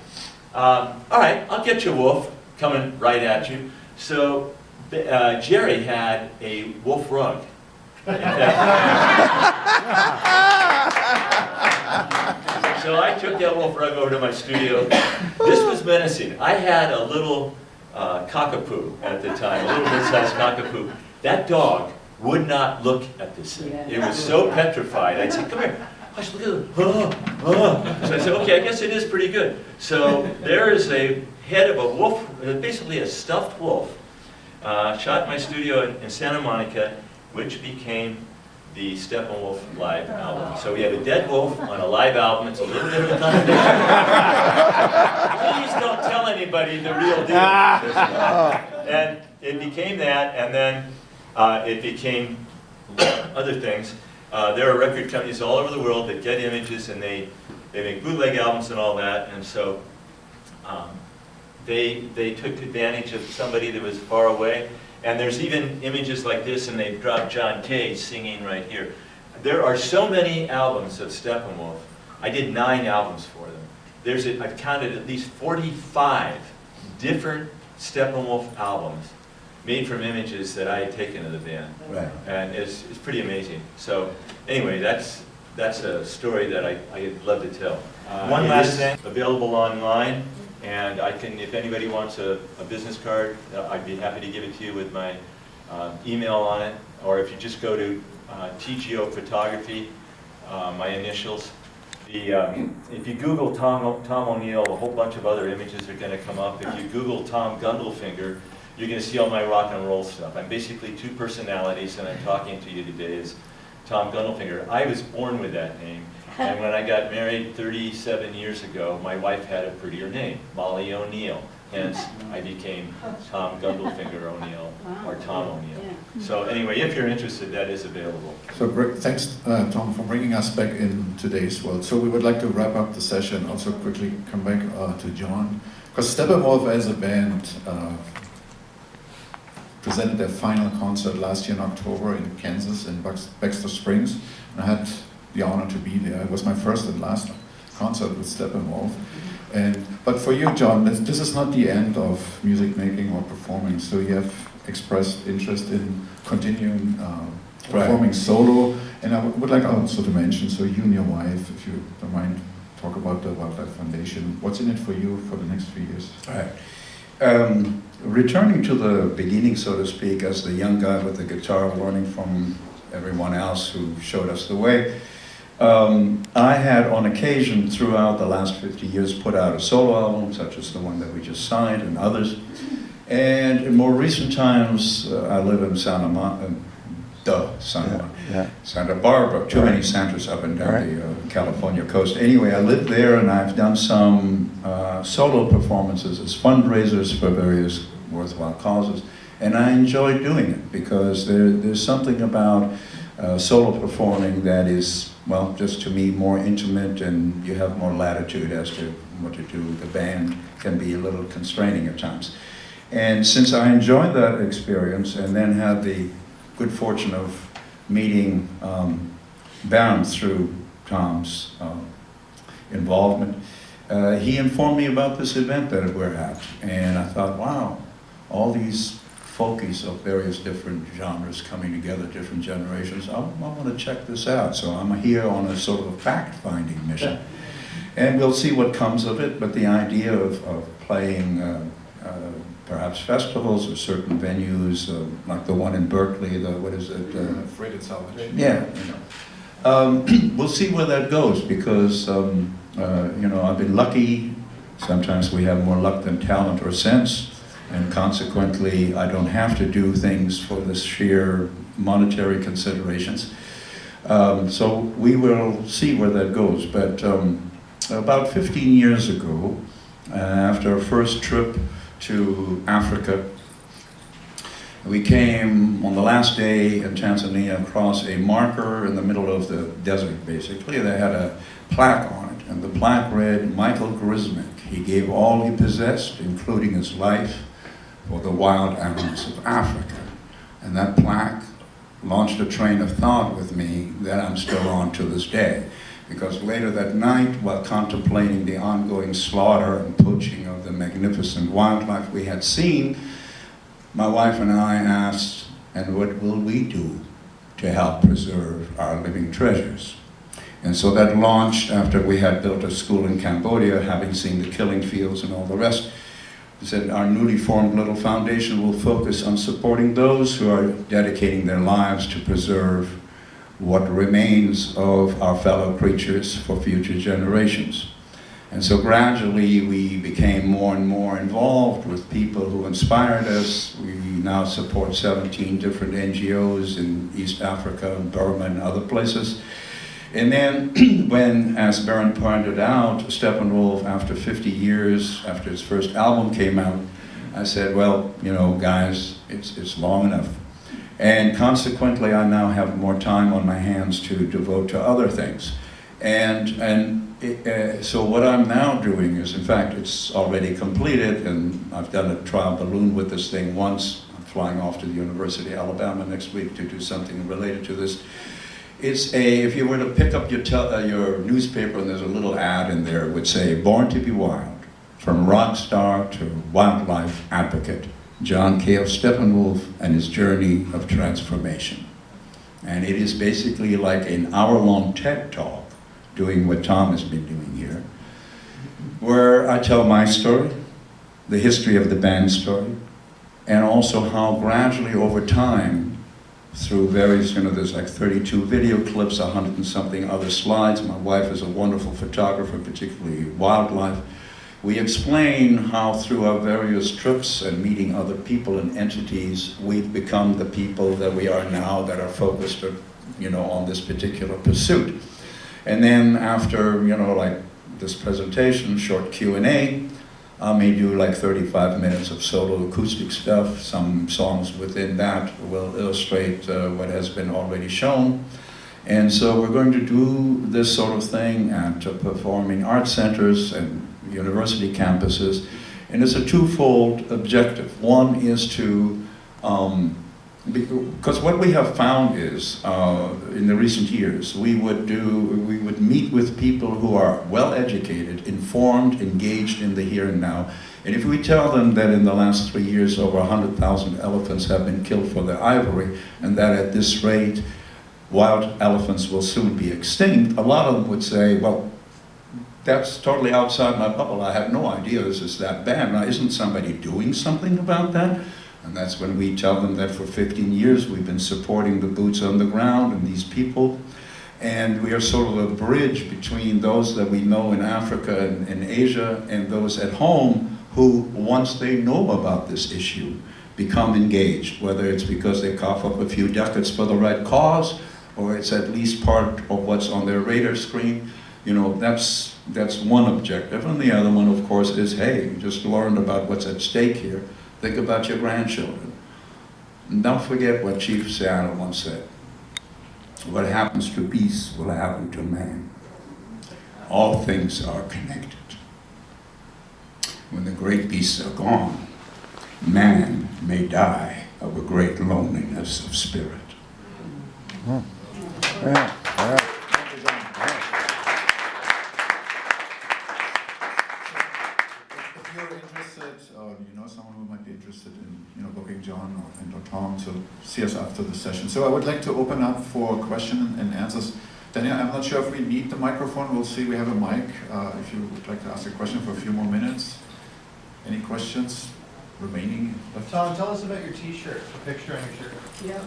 All right, I'll get you, wolf, coming right at you." So Jerry had a wolf rug. In fact, so I took that wolf rug over to my studio. This was menacing. I had a little cockapoo at the time, a little mid-sized cockapoo. That dog would not look at this thing. It was so petrified. I'd say, "Come here. Hush, look at it." So I said, "Okay, I guess it is pretty good." So there is a head of a wolf, basically a stuffed wolf, shot in my studio in Santa Monica, which became the Steppenwolf live album. So we have a dead wolf on a live album. It's a little bit of a contradiction. Please don't tell anybody the real deal. And it became that, and then it became other things. There are record companies all over the world that get images, and they make bootleg albums and all that, and so they took advantage of somebody that was far away. And there's even images like this, and they've dropped John Kay singing right here. There are so many albums of Steppenwolf. I did 9 albums for them. I've counted at least 45 different Steppenwolf albums made from images that I had taken of the band. Right. And it's pretty amazing. So anyway, that's a story that I'd love to tell. One last thing, available online. And I can, if anybody wants a business card, I'd be happy to give it to you with my email on it. Or if you just go to TGO Photography, my initials. If you Google Tom O'Neill, a whole bunch of other images are going to come up. If you Google Tom Gundelfinger, you're going to see all my rock and roll stuff. I'm basically 2 personalities, and I'm talking to you today as Tom Gundelfinger. I was born with that name. And when I got married 37 years ago, my wife had a prettier name, Molly O'Neill. Hence, I became Tom Gundelfinger O'Neill, or Tom O'Neill. So anyway, if you're interested, that is available. So great. Thanks, Tom, for bringing us back in today's world. So we would like to wrap up the session, also quickly come back to John. Because Steppenwolf as a band presented their final concert last year in October in Kansas, in Baxter Springs. And I had the honor to be there. It was my first and last concert with Steppenwolf. But for you, John, this is not the end of music making or performing. So you have expressed interest in continuing performing solo. And I would like also to mention, so you and your wife, if you don't mind, talk about the Wildlife Foundation. What's in it for you for the next few years? Right. Returning to the beginning, so to speak, as the young guy with the guitar, learning from everyone else who showed us the way. I had on occasion throughout the last 50 years put out a solo album, such as the one that we just signed and others. And in more recent times, I live in Santa Barbara, too many Santas up and down the California coast. Anyway, I live there, and I've done some solo performances as fundraisers for various worthwhile causes. And I enjoy doing it because there's something about solo performing that is, well, just to me, more intimate, and you have more latitude as to what to do. The band can be a little constraining at times. And since I enjoyed that experience and then had the good fortune of meeting Bernd through Tom's involvement, he informed me about this event that we're at. And I thought, wow, all these folkies of various different genres coming together, different generations. I want to check this out. So I'm here on a sort of a fact-finding mission. And we'll see what comes of it, but the idea of playing perhaps festivals or certain venues, like the one in Berkeley, what is it? Freighted Salvage. Yeah, we'll see where that goes, because I've been lucky. Sometimes we have more luck than talent or sense, and consequently I don't have to do things for the sheer monetary considerations. So we will see where that goes. But about 15 years ago, after our first trip to Africa, we came on the last day in Tanzania across a marker in the middle of the desert, basically. They had a plaque on it, and the plaque read, Michael Grismick. He gave all he possessed, including his life, for the wild animals of Africa. And that plaque launched a train of thought with me that I'm still on to this day. Because later that night, while contemplating the ongoing slaughter and poaching of the magnificent wildlife we had seen, my wife and I asked, and what will we do to help preserve our living treasures? And so that launched after we had built a school in Cambodia, having seen the killing fields and all the rest. We said our newly formed little foundation will focus on supporting those who are dedicating their lives to preserve what remains of our fellow creatures for future generations. And so gradually we became more and more involved with people who inspired us. We now support 17 different NGOs in East Africa, Burma, and other places. And then when, as Bernd pointed out, Steppenwolf, after 50 years, after his first album came out, I said, well, guys, it's long enough. And consequently, I now have more time on my hands to devote to other things. So what I'm now doing is, in fact, it's already completed, and I've done a trial balloon with this thing once. I'm flying off to the University of Alabama next week to do something related to this. If you were to pick up your newspaper and there's a little ad in there, it would say, Born to be Wild, from rock star to wildlife advocate, John K.F. Steppenwolf and his journey of transformation. And it is basically like an hour-long TED Talk, doing what Tom has been doing here, where I tell my story, the history of the band's story, and also how gradually over time, through various, there's like 32 video clips, 100 and something other slides. My wife is a wonderful photographer, particularly wildlife. We explain how through our various trips and meeting other people and entities, we've become the people that we are now that are focused, on this particular pursuit. And then after, like this presentation, short Q&A, I may do like 35 minutes of solo acoustic stuff. Some songs within that will illustrate what has been already shown. And so we're going to do this sort of thing at performing arts centers and university campuses. And it's a twofold objective. One is to, because what we have found is, in the recent years, we would meet with people who are well educated, informed, engaged in the here and now. And if we tell them that in the last 3 years over 100,000 elephants have been killed for their ivory, and that at this rate wild elephants will soon be extinct, a lot of them would say, well, that's totally outside my bubble. I have no idea this is that bad. Now, isn't somebody doing something about that? And that's when we tell them that for 15 years we've been supporting the boots on the ground and these people. And we are sort of a bridge between those that we know in Africa and in Asia and those at home who, once they know about this issue, become engaged, whether it's because they cough up a few ducats for the right cause, or it's at least part of what's on their radar screen. That's one objective. And the other one, of course, is, hey, you just learned about what's at stake here. Think about your grandchildren. And don't forget what Chief Seattle once said. What happens to beasts will happen to man. All things are connected. When the great beasts are gone, man may die of a great loneliness of spirit. Yeah. If you're interested, or someone who might be interested in booking John or Tom to see us after the session. So I would like to open up for question and answers. Daniel, I'm not sure if we need the microphone. We'll see. We have a mic. If you would like to ask a question for a few more minutes. Any questions remaining? Tom, tell us about your T-shirt, the picture on your shirt. Yeah.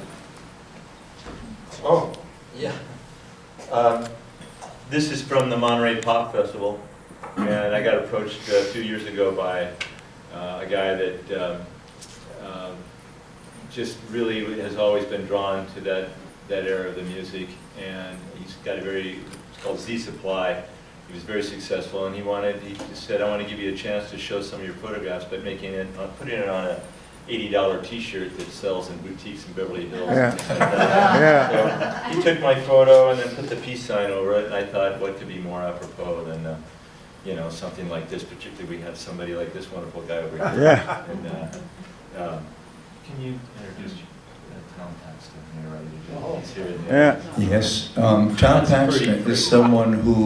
Oh, yeah. This is from the Monterey Pop Festival, and I got approached 2 years ago by a guy that just really has always been drawn to that era of the music, and he's got it's called Z Supply. He was very successful, and he just said, I want to give you a chance to show some of your photographs, but putting it on a $80 T-shirt that sells in boutiques in Beverly Hills. Yeah. And things like that. Yeah. So he took my photo and then put the peace sign over it, and I thought, what could be more apropos than something like this? Particularly, we have somebody like this wonderful guy over here. Yeah. And, can you introduce Tom Paxton here, right? Oh. He's here. Yeah. Yes, Tom Paxton is someone who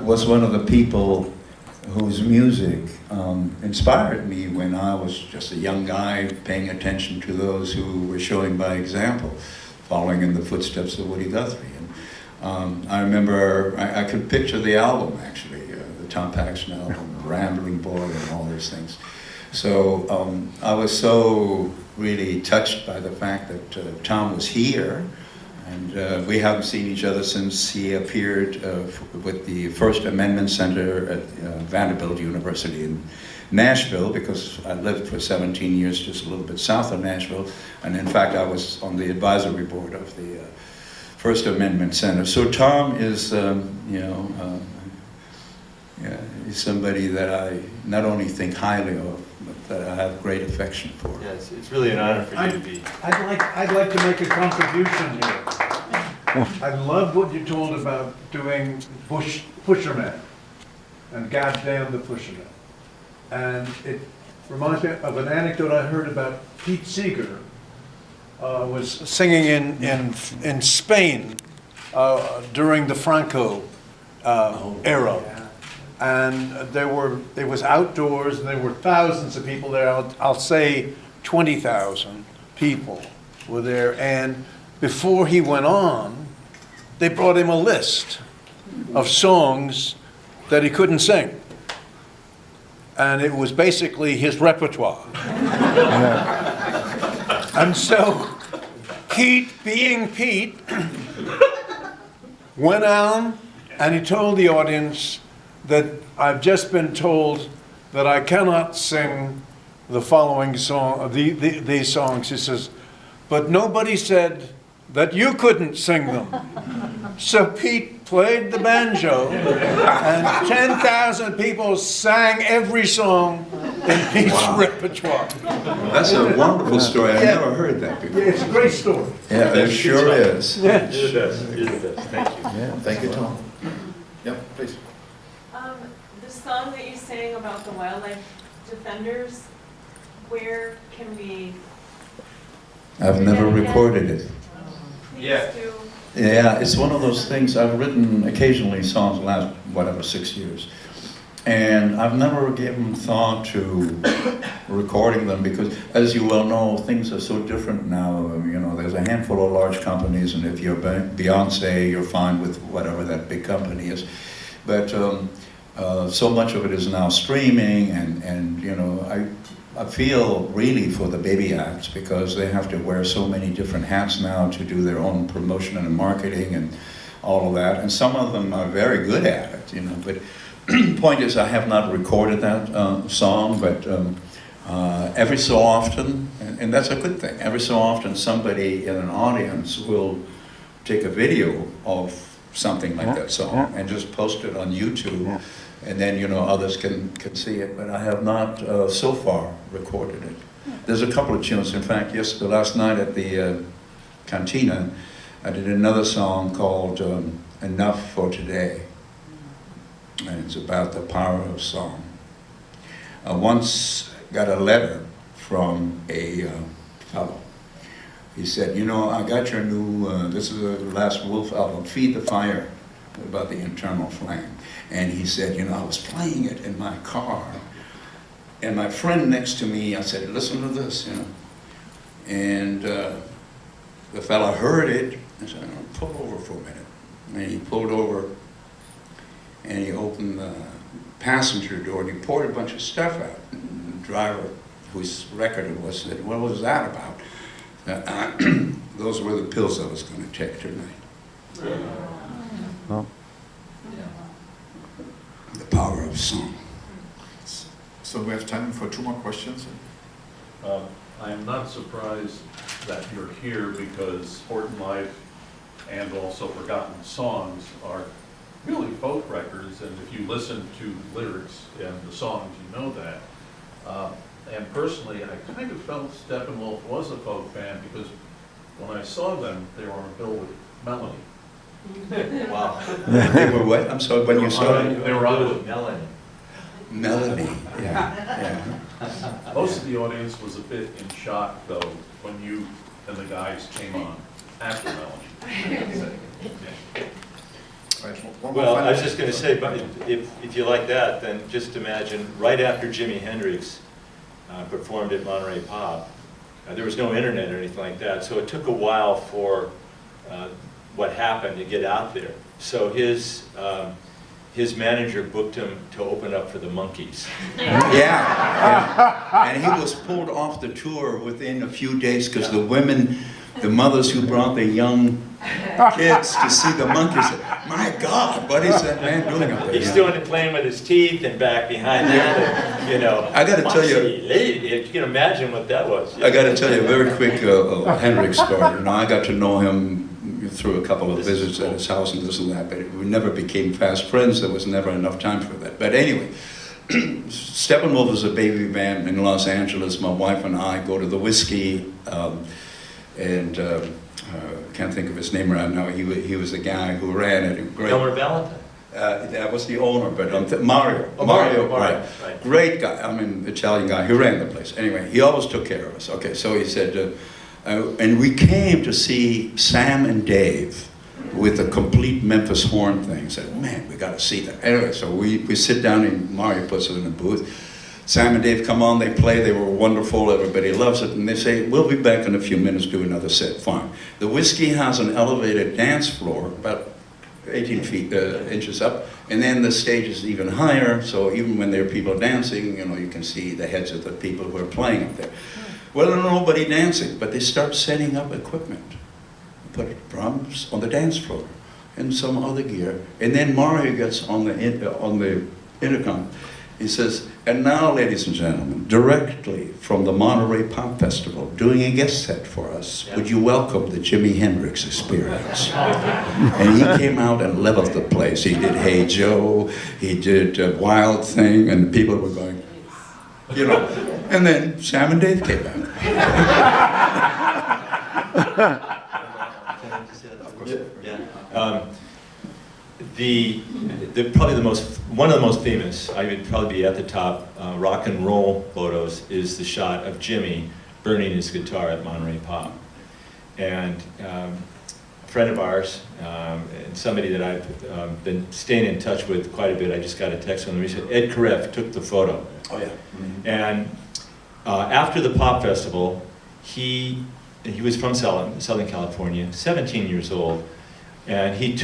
was one of the people whose music inspired me when I was just a young guy paying attention to those who were showing by example, following in the footsteps of Woody Guthrie. And I remember, I could picture the album actually, the Tom Paxton album, Rambling Boy and all those things. So I was so really touched by the fact that Tom was here. And we haven't seen each other since he appeared with the First Amendment Center at Vanderbilt University in Nashville, because I lived for 17 years just a little bit south of Nashville. And in fact, I was on the advisory board of the First Amendment Center. So Tom is, he's somebody that I not only think highly of, but that I have great affection for. Yeah, it's really an honor for you to be. I'd like to make a contribution here. I love what you told about doing Pusherman and Goddamn the Pusherman. And it reminds me of an anecdote I heard about Pete Seeger, was singing in Spain during the Franco era. And it was outdoors, and there were thousands of people there. I'll say 20,000 people were there. And before he went on, they brought him a list of songs that he couldn't sing. And it was basically his repertoire. And so Pete, being Pete, went on and he told the audience that I've just been told that I cannot sing the following song, these songs. He says, but nobody said that you couldn't sing them. So Pete played the banjo, and 10,000 people sang every song in Pete's repertoire. That's a wonderful story. I never heard that before. Yeah, it's a great story. Yeah, it sure is. Yeah. You're the best. You're the best. Thank you. Yeah, thank you, Tom. Yep, please. The song that you sang about the wildlife defenders, where can we? I've never recorded it. Please Yeah. do. Yeah, it's one of those things. I've written occasionally songs the last, whatever, 6 years. And I've never given thought to recording them because, as you well know, things are so different now. You know, there's a handful of large companies, and if you're Beyonce, you're fine with whatever that big company is. But so much of it is now streaming, and you know, I feel really for the baby acts because they have to wear so many different hats now to do their own promotion and marketing and all of that. And some of them are very good at it, you know. But point is, I have not recorded that song, but every so often, and that's a good thing, every so often somebody in an audience will take a video of something like that song and just post it on YouTube, and then, you know, others can see it, but I have not so far recorded it. There's a couple of tunes. In fact, last night at the Cantina, I did another song called Enough for Today. And it's about the power of song. I once got a letter from a fellow. He said, you know, I got your new, this is the last Wolf album, Feed the Fire, about the internal flame. And he said, you know, I was playing it in my car, and my friend next to me, I said, listen to this, you know. And the fellow heard it, I said, pull over for a minute. And he pulled over, and he opened the passenger door, and he poured a bunch of stuff out. And the driver, whose record it was, said, what was that about? Those were the pills I was going to take tonight. Oh. The power of song. So we have time for 2 more questions. I am not surprised that you're here because Sport and Life and also Forgotten Songs are really folk records, and if you listen to lyrics and the songs, you know that. And personally, I kind of felt Steppenwolf was a folk band because when I saw them, they were on a bill with Melanie. Wow. They were what? I'm sorry, when you saw them? They were on with Melanie. Melody, yeah. Most of the audience was a bit in shock, though, when you and the guys came on after Melanie. Right, one more Well, I was final- just going to say, but if you like that, then just imagine right after Jimi Hendrix performed at Monterey Pop, there was no internet or anything like that, so it took a while for what happened to get out there. So his manager booked him to open up for the Monkees. Yeah. And he was pulled off the tour within a few days because the women, the mothers who brought their young kids to see the Monkees said, my God, what is that man doing up there? He's doing it playing with his teeth and back behind that, you know. I got to tell you, you can imagine what that was. I got to tell you a very quick Hendrix story. You know, I got to know him through a couple of visits at his house and this and that, but we never became fast friends. There was never enough time for that. But anyway, Steppenwolf was a baby band in Los Angeles. My wife and I go to the Whiskey, and can't think of his name right now. He was the guy who ran it. Great. Elmer Valentine. That was the owner, but Mario. Oh, Mario, right. Great guy. I mean, Italian guy. He ran the place. Anyway, he always took care of us. Okay, so he said, and we came to see Sam and Dave with a complete Memphis horn thing. Said, man, we got to see that. Anyway, so we sit down and Mario puts it in the booth. Sam and Dave come on, they play, they were wonderful, everybody loves it, and they say, we'll be back in a few minutes, do another set. Fine. The Whiskey has an elevated dance floor, about 18 inches up, and then the stage is even higher, so even when there are people dancing, you know, you can see the heads of the people who are playing up there. Well, there's nobody dancing, but they start setting up equipment. Put drums on the dance floor and some other gear, and then Mario gets on the intercom. He says, and now, ladies and gentlemen, directly from the Monterey Pop Festival, doing a guest set for us, would you welcome the Jimi Hendrix Experience? And he came out and leveled the place. He did Hey Joe, he did Wild Thing, and people were going, you know. And then Sam and Dave came out. Probably one of the most famous, I would probably be at the top, rock and roll photos is the shot of Jimmy burning his guitar at Monterey Pop. And a friend of ours, and somebody that I've been staying in touch with quite a bit, I just got a text from him, he said, Ed Karev took the photo. Oh yeah. Mm-hmm. And after the pop festival, he was from Southern California, 17 years old, and he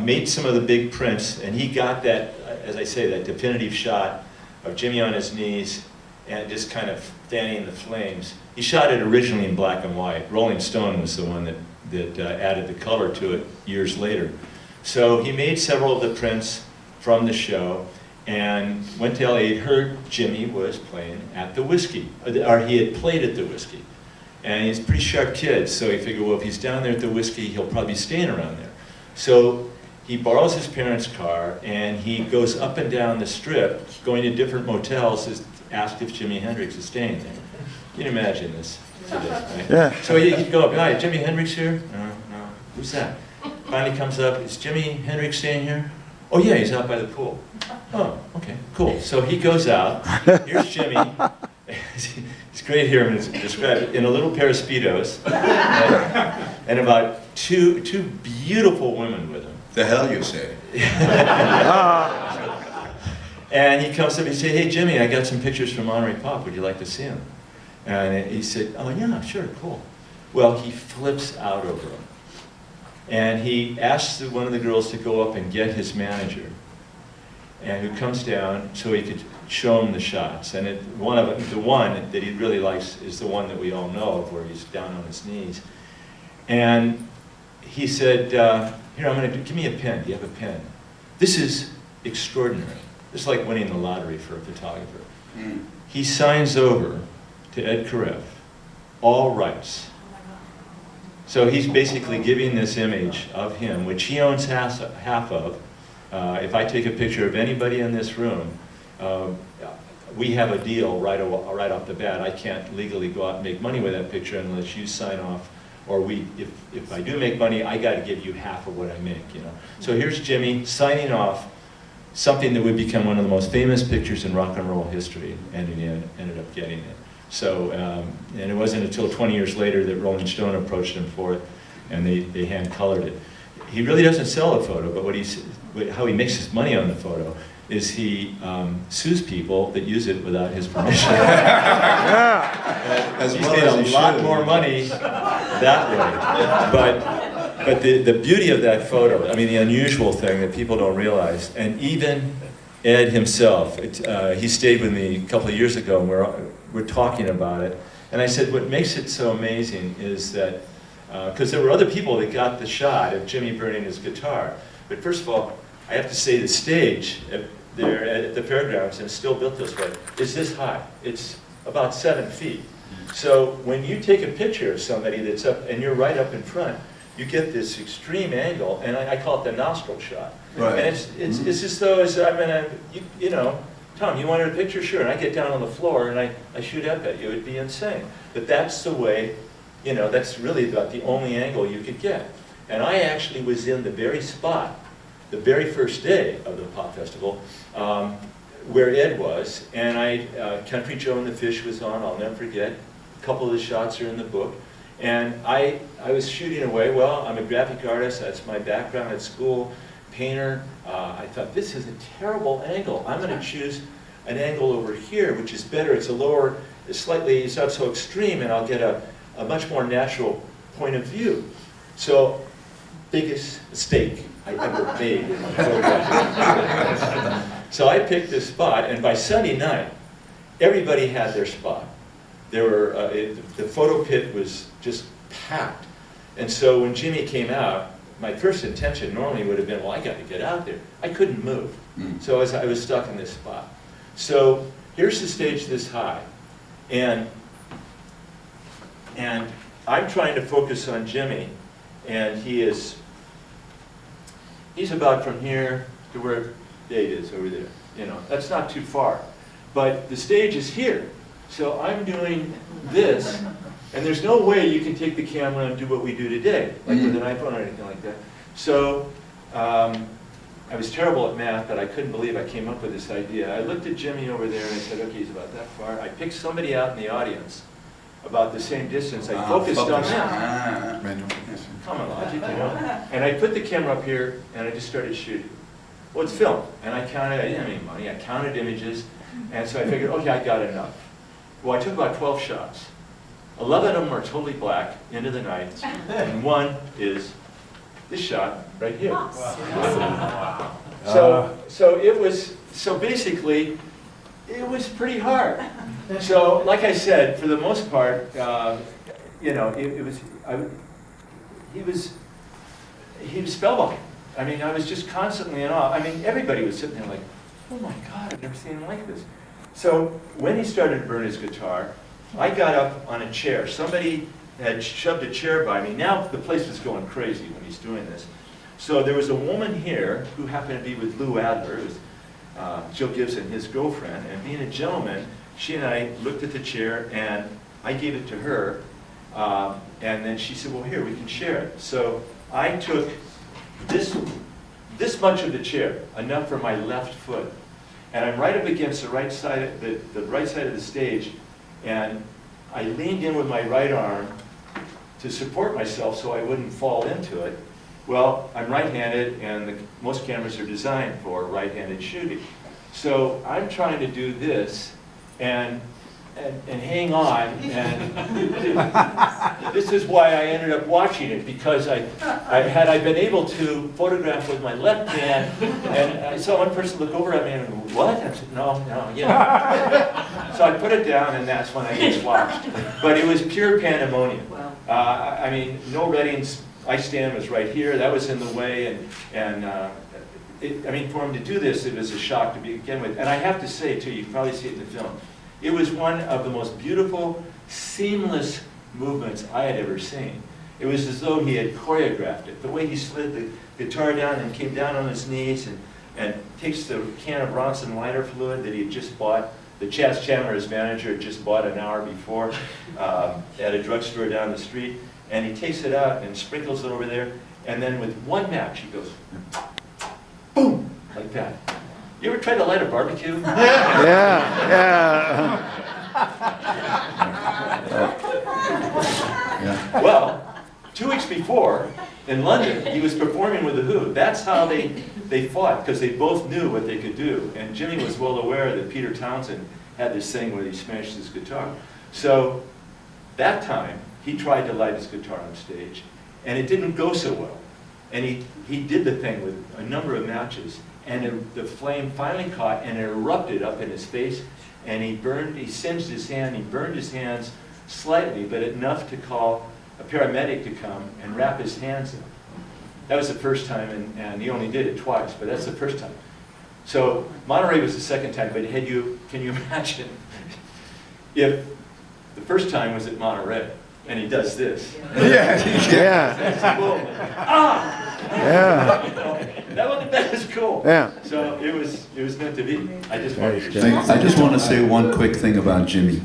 made some of the big prints, and he got that, as I say, that definitive shot of Jimmy on his knees and just kind of fanning the flames. He shot it originally in black and white. Rolling Stone was the one that added the color to it years later. So he made several of the prints from the show and went to LA. He'd heard Jimmy was playing at the Whiskey, or he had played at the Whiskey. And he's a pretty sharp kid, so he figured, well, if he's down there at the Whiskey, he'll probably be staying around there. So he borrows his parents' car, and he goes up and down the strip, going to different motels, asked if Jimi Hendrix is staying there. You can imagine this today, right? Yeah. So he'd go up, hi, Jimi Hendrix here? No, no. Who's that? Finally comes up, is Jimi Hendrix staying here? Oh yeah, he's out by the pool. Oh, okay, cool. So he goes out, here's Jimmy. It's great here when it's described in a little pair of Speedos and about two beautiful women with him. The hell you say? And he comes up and he said, hey Jimmy, I got some pictures from Monterey Pop, would you like to see them? And he said, oh yeah, sure, cool. Well, he flips out over them. And he asks one of the girls to go up and get his manager, and who comes down so he could show him the shots. And the one that he really likes is the one that we all know of, where he's down on his knees. And he said, here, give me a pen. Do you have a pen? This is extraordinary. This is like winning the lottery for a photographer. Mm. He signs over to Ed Karev, all rights. So he's basically giving this image of him, which he owns half of. If I take a picture of anybody in this room, we have a deal right off the bat. I can't legally go out and make money with that picture unless you sign off, or if I do make money, I got to give you half of what I make. You know. So here's Jimmy signing off something that would become one of the most famous pictures in rock and roll history, and he ended up getting it. So, and it wasn't until 20 years later that Rolling Stone approached him for it, and they hand-colored it. He really doesn't sell a photo, but how he makes his money on the photo is he sues people that use it without his permission. As He's well made as a he lot should. more money that way. But the beauty of that photo, I mean, the unusual thing that people don't realize, and even Ed himself, he stayed with me a couple of years ago, and we're talking about it. And I said, what makes it so amazing is that, because there were other people that got the shot of Jimmy burning his guitar. But first of all, I have to say the stage there at the fairgrounds, and it's still built this way, is this high. It's about 7 feet. So when you take a picture of somebody that's up, and you're right up in front, you get this extreme angle, and I call it the nostril shot. Right. And it's as though I'm gonna, you know, Tom, you wanted a picture? Sure. And I get down on the floor and I shoot up at you. It'd be insane. But that's the way, you know, that's really about the only angle you could get. And I actually was in the very spot, the very first day of the pop festival, where Ed was, and Country Joe and the Fish was on, I'll never forget. A couple of the shots are in the book. And I was shooting away. Well, I'm a graphic artist, that's my background at school, painter. I thought, this is a terrible angle. I'm going to choose an angle over here, which is better. It's a lower, it's not so extreme, and I'll get a much more natural point of view. So, biggest mistake I ever made in my photograph. So I picked this spot, and by Sunday night, everybody had their spot. There were, the photo pit was just packed. And so when Jimmy came out, my first intention normally would have been, well, I got to get out there. I couldn't move. So I was stuck in this spot. So here's the stage this high. And I'm trying to focus on Jimmy, and he's about from here to where Dave is over there. You know, that's not too far. But the stage is here. So I'm doing this, and there's no way you can take the camera and do what we do today, like with an iPhone or anything like that. So I was terrible at math, but I couldn't believe I came up with this idea. I looked at Jimmy over there and I said, okay, he's about that far. I picked somebody out in the audience about the same distance. I focused on them. Common logic, you know. And I put the camera up here and I just started shooting. Well, it's film, and I didn't have any money, I counted images, and so I figured, okay, I got enough. Well, I took about 12 shots. 11 of them are totally black, into the night, and one is this shot right here. Wow. So basically, it was pretty hard. So, like I said, for the most part, you know, he was spellbound. I mean, I was just constantly in awe. I mean, everybody was sitting there like, oh my God, I've never seen him like this. So when he started to burn his guitar, I got up on a chair. Somebody had shoved a chair by me. Now the place was going crazy when he's doing this. So there was a woman here who happened to be with Lou Adler, who was Joe Gibson, his girlfriend, and being a gentleman, she and I looked at the chair and I gave it to her, and then she said, well, here, we can share it. So I took this much of the chair, enough for my left foot, and I'm right up against the right side of the right side of the stage, and I leaned in with my right arm to support myself so I wouldn't fall into it. Well, I'm right-handed, and most cameras are designed for right-handed shooting. So I'm trying to do this, and and hang on, and this is why I ended up watching it, because had I been able to photograph with my left hand, and I saw one person look over at me and go, what? I said, no, yeah. So I put it down, and that's when I just watched. But it was pure pandemonium. I mean, no Redding's ice stand was right here, that was in the way, and I mean, for him to do this, it was a shock to begin with. And I have to say, too, you can probably see it in the film, it was one of the most beautiful, seamless movements I had ever seen. It was as though he had choreographed it. The way he slid the guitar down and came down on his knees and takes the can of Ronson lighter fluid that he had just bought, that Chaz Chandler, his manager, had just bought an hour before at a drugstore down the street, and he takes it out and sprinkles it over there, and then with one match, he goes, boom, like that. You ever tried to light a barbecue? Yeah. Well, 2 weeks before, in London, he was performing with The Who. That's how they fought, because they both knew what they could do. And Jimmy was well aware that Peter Townsend had this thing where he smashed his guitar. So that time, he tried to light his guitar on stage, and it didn't go so well. And he did the thing with a number of matches, and the flame finally caught and it erupted up in his face, and he singed his hand, he burned his hands slightly, but enough to call a paramedic to come and wrap his hands in. That was the first time, and he only did it twice, but that's the first time. So Monterey was the second time, but can you imagine if the first time was at Monterey, and he does this. Yeah. That was cool. Yeah. So it was meant to be. I just wanted to I just want to say one quick thing about Jimmy.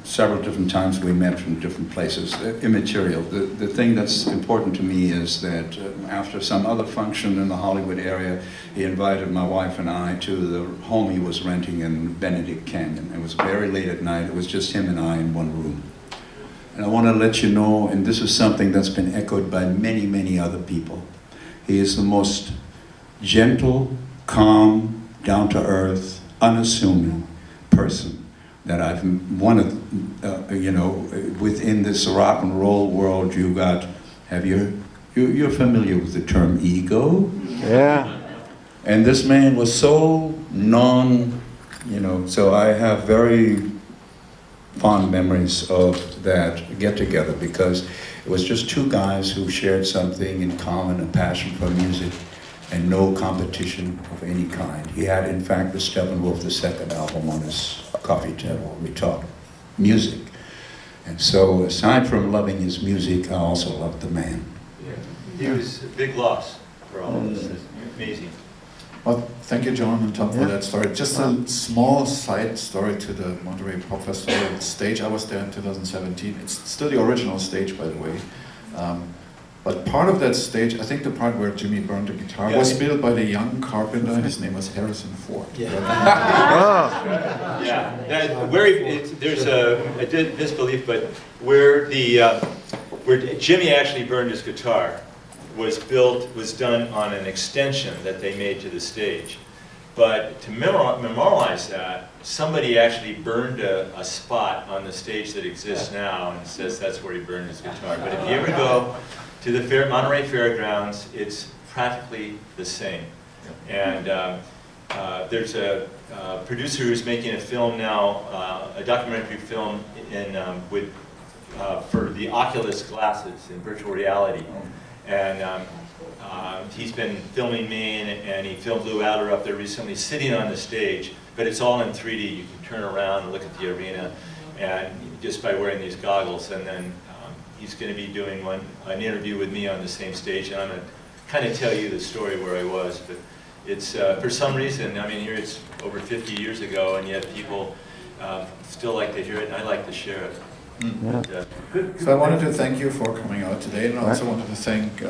Several different times we met from different places, immaterial. The thing that's important to me is that after some other function in the Hollywood area, he invited my wife and I to the home he was renting in Benedict Canyon. It was very late at night. It was just him and I in one room. And I want to let you know, and this is something that's been echoed by many, many other people. He is the most gentle, calm, down-to-earth, unassuming person that I've wanted, within this rock and roll world. You're familiar with the term ego? Yeah. And this man was so so I have very fond memories of that get-together, because it was just two guys who shared something in common, a passion for music, and no competition of any kind. He had, in fact, the Steppenwolf, the second album, on his coffee table. We talked music. And so, aside from loving his music, I also loved the man. Yeah. He was a big loss for all of us. It's amazing. Well, thank you, John and Tom, for that story. Just a small side story to the Monterey Pop Festival stage. I was there in 2017. It's still the original stage, by the way. But part of that stage, I think the part where Jimmy burned the guitar, was built by the young carpenter. His name was Harrison Ford. Oh. Yeah, there's a disbelief, but where Jimmy actually burned his guitar was done on an extension that they made to the stage. But to memorialize that, somebody actually burned a spot on the stage that exists now, and it says that's where he burned his guitar. But if you ever go to the Monterey Fairgrounds, it's practically the same. And there's a producer who's making a film now, a documentary film for the Oculus glasses in virtual reality. And he's been filming me, and he filmed Lou Adler up there recently, sitting on the stage. But it's all in 3D. You can turn around and look at the arena, and just by wearing these goggles. And then he's going to be doing an interview with me on the same stage, and I'm going to kind of tell you the story where I was. But it's for some reason, I mean, here it's over 50 years ago, and yet people still like to hear it, and I like to share it. So I wanted to thank you for coming out today, and I also wanted to thank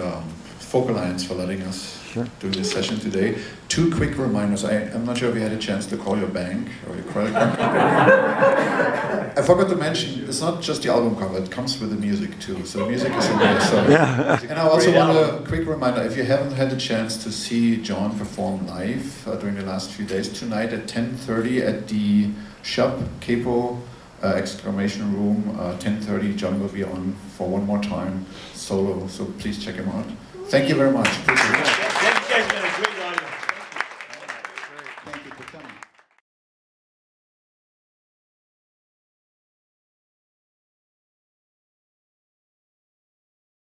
Folk Alliance for letting us do this session today. 2 quick reminders. I'm not sure if you had a chance to call your bank or your credit card. I forgot to mention, it's not just the album cover, it comes with the music too. So the music is in there. So. And I also want a quick reminder, if you haven't had a chance to see John perform live during the last few days, tonight at 10:30 at the shop, Capo, exclamation room, 10:30, John will be on for one more time, solo, so please check him out. Thank you very much. Appreciate it.